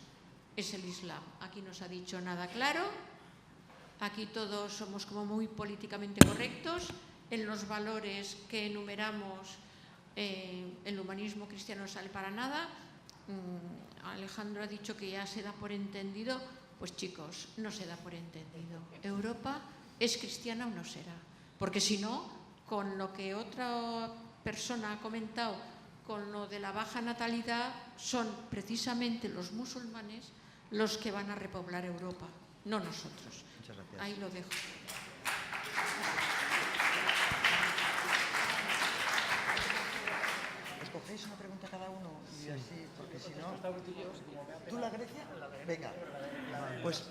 es el Islam. Aquí no se ha dicho nada claro, aquí todos somos como muy políticamente correctos, en los valores que enumeramos el humanismo cristiano no sale para nada. Alejandro ha dicho que ya se da por entendido, pues chicos, no se da por entendido. Europa es cristiana o no será, porque si no, con lo que otra persona ha comentado, con lo de la baja natalidad, son precisamente los musulmanes los que van a repoblar Europa, no nosotros. Muchas gracias. Ahí lo dejo. ¿Escogéis una pregunta cada uno? Y así, porque si no... ¿Tú la Grecia? Venga. Pues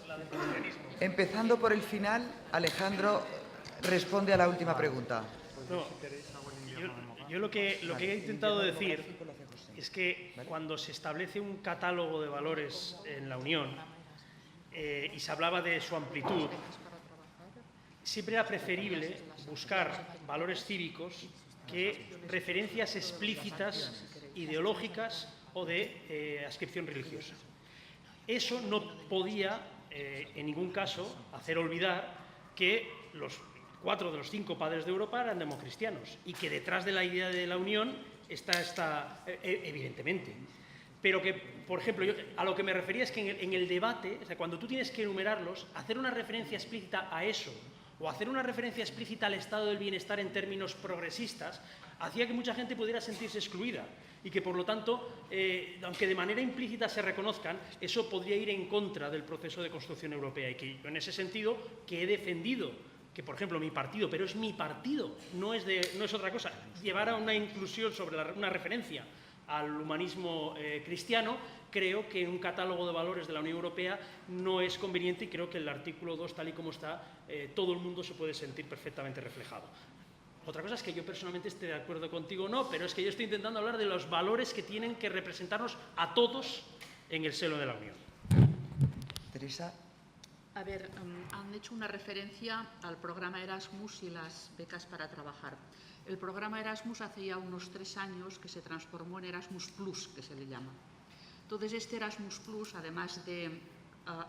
empezando por el final, Alejandro responde a la última pregunta. No, yo lo que he intentado decir es que cuando se establece un catálogo de valores en la Unión y se hablaba de su amplitud, siempre era preferible buscar valores cívicos que referencias explícitas, ideológicas o de adscripción religiosa. Eso no podía, en ningún caso, hacer olvidar que los 4 de los 5 padres de Europa eran democristianos y que detrás de la idea de la Unión está evidentemente. Pero que, por ejemplo, yo a lo que me refería es que en el debate, o sea, cuando tú tienes que enumerarlos, hacer una referencia explícita a eso o hacer una referencia explícita al estado del bienestar en términos progresistas, hacía que mucha gente pudiera sentirse excluida y que, por lo tanto, aunque de manera implícita se reconozcan, eso podría ir en contra del proceso de construcción europea y que yo, en ese sentido, que he defendido que, por ejemplo, mi partido, pero es mi partido, no es otra cosa, llevar a una inclusión sobre una referencia al humanismo cristiano, creo que un catálogo de valores de la Unión Europea no es conveniente y creo que el artículo 2, tal y como está, todo el mundo se puede sentir perfectamente reflejado. Otra cosa es que yo personalmente esté de acuerdo contigo o no, pero es que yo estoy intentando hablar de los valores que tienen que representarnos a todos en el seno de la Unión. Teresa. A ver, han hecho una referencia al programa Erasmus y las becas para trabajar. El programa Erasmus hace ya unos 3 años que se transformó en Erasmus Plus, que se le llama. Entonces, este Erasmus Plus, además de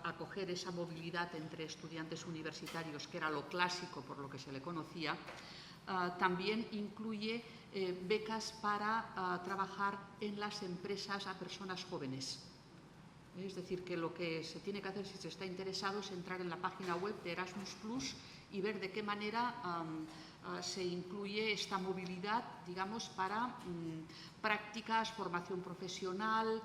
acoger esa movilidad entre estudiantes universitarios, que era lo clásico por lo que se le conocía, también incluye becas para trabajar en las empresas a personas jóvenes. Es decir, que lo que se tiene que hacer si se está interesado es entrar en la página web de Erasmus Plus y ver de qué manera se incluye esta movilidad, digamos, para prácticas, formación profesional,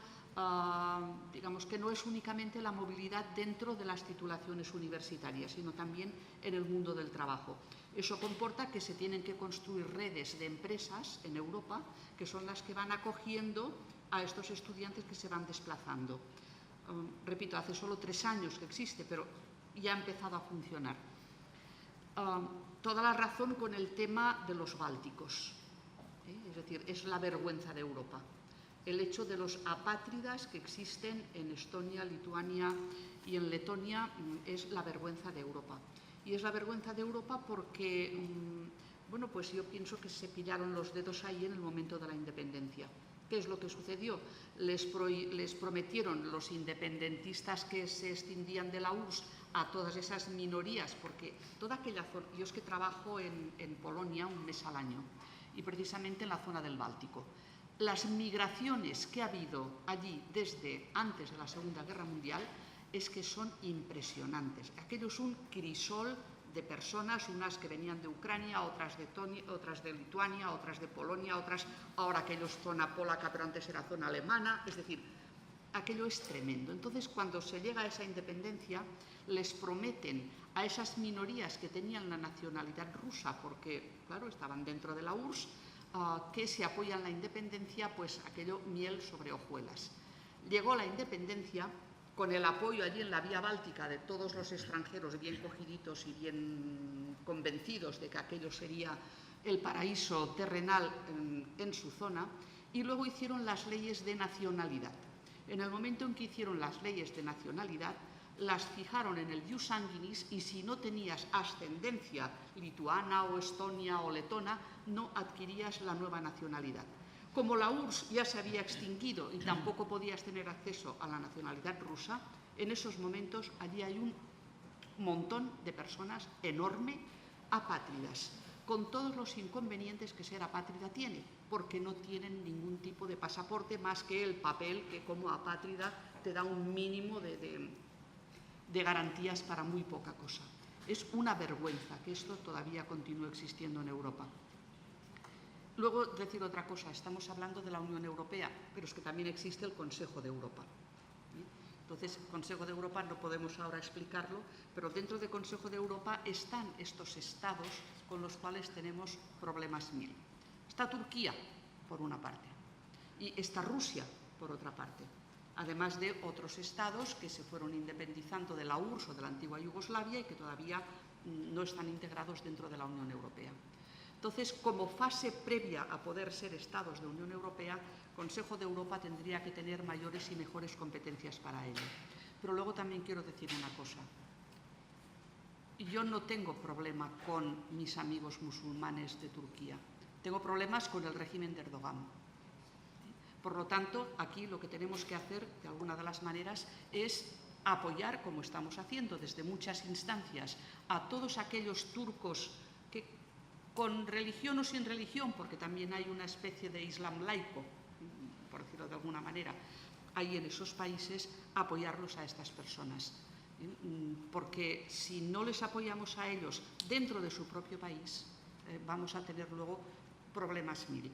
digamos que no es únicamente la movilidad dentro de las titulaciones universitarias, sino también en el mundo del trabajo. Eso comporta que se tienen que construir redes de empresas en Europa que son las que van acogiendo a estos estudiantes que se van desplazando. Repito, hace solo 3 años que existe, pero ya ha empezado a funcionar. Toda la razón con el tema de los bálticos. Es decir, es la vergüenza de Europa. el hecho de los apátridas que existen en Estonia, Lituania y en Letonia es la vergüenza de Europa. Y es la vergüenza de Europa porque, bueno, pues yo pienso que se pillaron los dedos ahí en el momento de la independencia. ¿Qué es lo que sucedió? Les prometieron los independentistas que se extendían de la URSS a todas esas minorías, porque toda aquella zona, yo es que trabajo en Polonia un mes al año, y precisamente en la zona del Báltico. Las migraciones que ha habido allí desde antes de la Segunda Guerra Mundial es que son impresionantes. Aquello es un crisol de personas, unas que venían de Ucrania, otras de Lituania, otras de Polonia, otras, ahora aquello es zona polaca, pero antes era zona alemana, es decir, aquello es tremendo. Entonces, cuando se llega a esa independencia, les prometen a esas minorías que tenían la nacionalidad rusa, porque, claro, estaban dentro de la URSS, que si apoyan la independencia, pues aquello miel sobre hojuelas. Llegó la independencia con el apoyo allí en la vía báltica de todos los extranjeros bien cogiditos y bien convencidos de que aquello sería el paraíso terrenal en su zona, y luego hicieron las leyes de nacionalidad. En el momento en que hicieron las leyes de nacionalidad, las fijaron en el jus sanguinis, y si no tenías ascendencia lituana o estonia o letona, no adquirías la nueva nacionalidad. Como la URSS ya se había extinguido y tampoco podías tener acceso a la nacionalidad rusa, en esos momentos allí hay un montón de personas enorme, apátridas, con todos los inconvenientes que ser apátrida tiene, porque no tienen ningún tipo de pasaporte más que el papel que como apátrida te da un mínimo de garantías para muy poca cosa. Es una vergüenza que esto todavía continúe existiendo en Europa. Luego, decir otra cosa, estamos hablando de la Unión Europea, pero es que también existe el Consejo de Europa. Entonces, el Consejo de Europa no podemos ahora explicarlo, pero dentro del Consejo de Europa están estos estados con los cuales tenemos problemas mil. Está Turquía, por una parte, y está Rusia, por otra parte, además de otros estados que se fueron independizando de la URSS o de la antigua Yugoslavia y que todavía no están integrados dentro de la Unión Europea. Entonces, como fase previa a poder ser estados de Unión Europea, Consejo de Europa tendría que tener mayores y mejores competencias para ello. Pero luego también quiero decir una cosa. Yo no tengo problema con mis amigos musulmanes de Turquía. Tengo problemas con el régimen de Erdogan. Por lo tanto, aquí lo que tenemos que hacer, de alguna de las maneras, es apoyar, como estamos haciendo desde muchas instancias, a todos aquellos turcos que, con religión o sin religión, porque también hay una especie de islam laico, por decirlo de alguna manera, hay en esos países, apoyarlos a estas personas. Porque si no les apoyamos a ellos dentro de su propio país, vamos a tener luego problemas mil.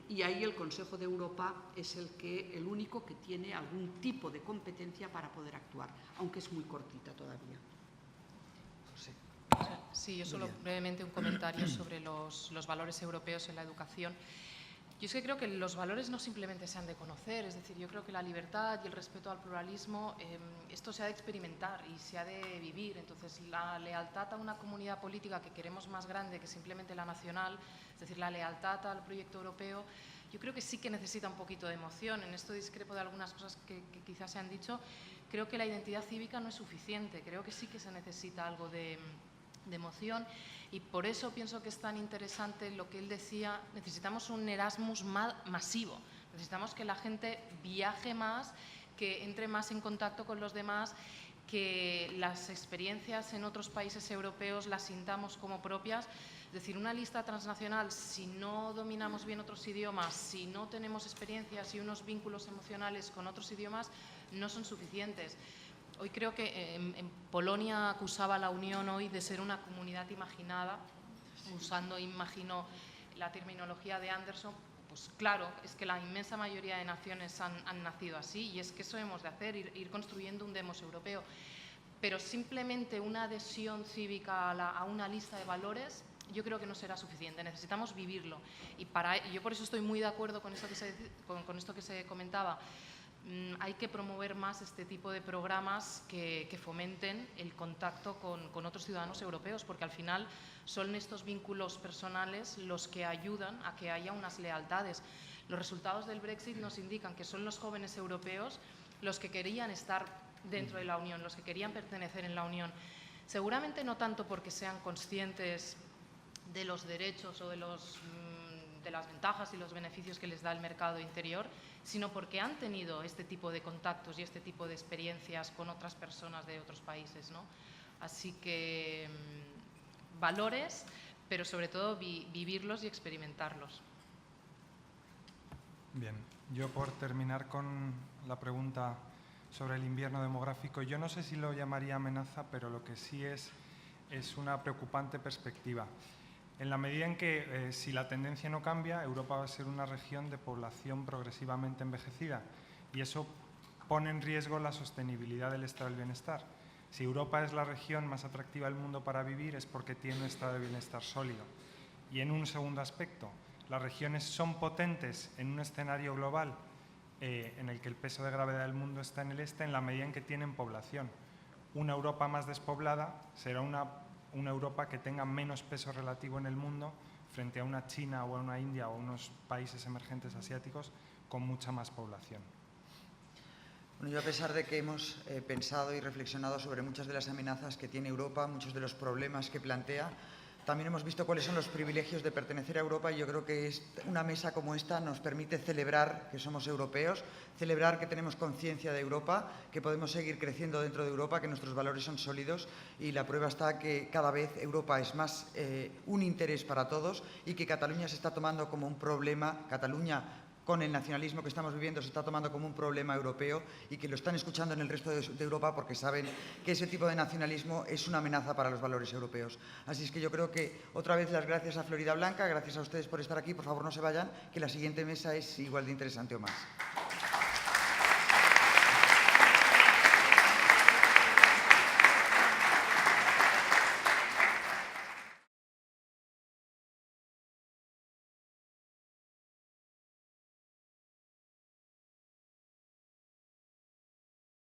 Y ahí el Consejo de Europa es el único que tiene algún tipo de competencia para poder actuar, aunque es muy cortita todavía. Sí, yo solo brevemente un comentario sobre los valores europeos en la educación. Yo es que creo que los valores no simplemente se han de conocer, es decir, yo creo que la libertad y el respeto al pluralismo, esto se ha de experimentar y se ha de vivir. Entonces, la lealtad a una comunidad política que queremos más grande que simplemente la nacional, es decir, la lealtad al proyecto europeo, yo creo que sí que necesita un poquito de emoción. En esto discrepo de algunas cosas que quizás se han dicho. Creo que la identidad cívica no es suficiente, creo que sí que se necesita algo de emoción, y por eso pienso que es tan interesante lo que él decía. Necesitamos un Erasmus masivo, necesitamos que la gente viaje más, que entre más en contacto con los demás, que las experiencias en otros países europeos las sintamos como propias. Es decir, una lista transnacional, si no dominamos bien otros idiomas, si no tenemos experiencias y unos vínculos emocionales con otros idiomas, no son suficientes. Hoy creo que en Polonia acusaba a la Unión hoy de ser una comunidad imaginada, usando, imagino, la terminología de Anderson. Pues claro, es que la inmensa mayoría de naciones han nacido así, y es que eso hemos de hacer, ir construyendo un demos europeo. Pero simplemente una adhesión cívica a una lista de valores, yo creo que no será suficiente, necesitamos vivirlo. Y yo por eso estoy muy de acuerdo con esto que se comentaba, hay que promover más este tipo de programas que fomenten el contacto con otros ciudadanos europeos, porque al final son estos vínculos personales los que ayudan a que haya unas lealtades. Los resultados del Brexit nos indican que son los jóvenes europeos los que querían estar dentro de la Unión, los que querían pertenecer en la Unión. Seguramente no tanto porque sean conscientes de los derechos o de las ventajas y los beneficios que les da el mercado interior, sino porque han tenido este tipo de contactos y este tipo de experiencias con otras personas de otros países, ¿no? Así que valores, pero sobre todo vivirlos y experimentarlos. Bien, yo por terminar con la pregunta sobre el invierno demográfico, yo no sé si lo llamaría amenaza, pero lo que sí es una preocupante perspectiva. En la medida en que, si la tendencia no cambia, Europa va a ser una región de población progresivamente envejecida y eso pone en riesgo la sostenibilidad del estado del bienestar. Si Europa es la región más atractiva del mundo para vivir es porque tiene un estado de bienestar sólido. Y en un segundo aspecto, las regiones son potentes en un escenario global en el que el peso de gravedad del mundo está en el este en la medida en que tienen población. Una Europa más despoblada será una Europa que tenga menos peso relativo en el mundo frente a una China o a una India o a unos países emergentes asiáticos con mucha más población. Bueno, yo a pesar de que hemos pensado y reflexionado sobre muchas de las amenazas que tiene Europa, muchos de los problemas que plantea, también hemos visto cuáles son los privilegios de pertenecer a Europa y yo creo que una mesa como esta nos permite celebrar que somos europeos, celebrar que tenemos conciencia de Europa, que podemos seguir creciendo dentro de Europa, que nuestros valores son sólidos y la prueba está que cada vez Europa es más un interés para todos y que Cataluña se está tomando como un problema, Cataluña con el nacionalismo que estamos viviendo se está tomando como un problema europeo y que lo están escuchando en el resto de Europa porque saben que ese tipo de nacionalismo es una amenaza para los valores europeos. Así es que yo creo que otra vez las gracias a Floridablanca, gracias a ustedes por estar aquí, por favor no se vayan, que la siguiente mesa es igual de interesante o más.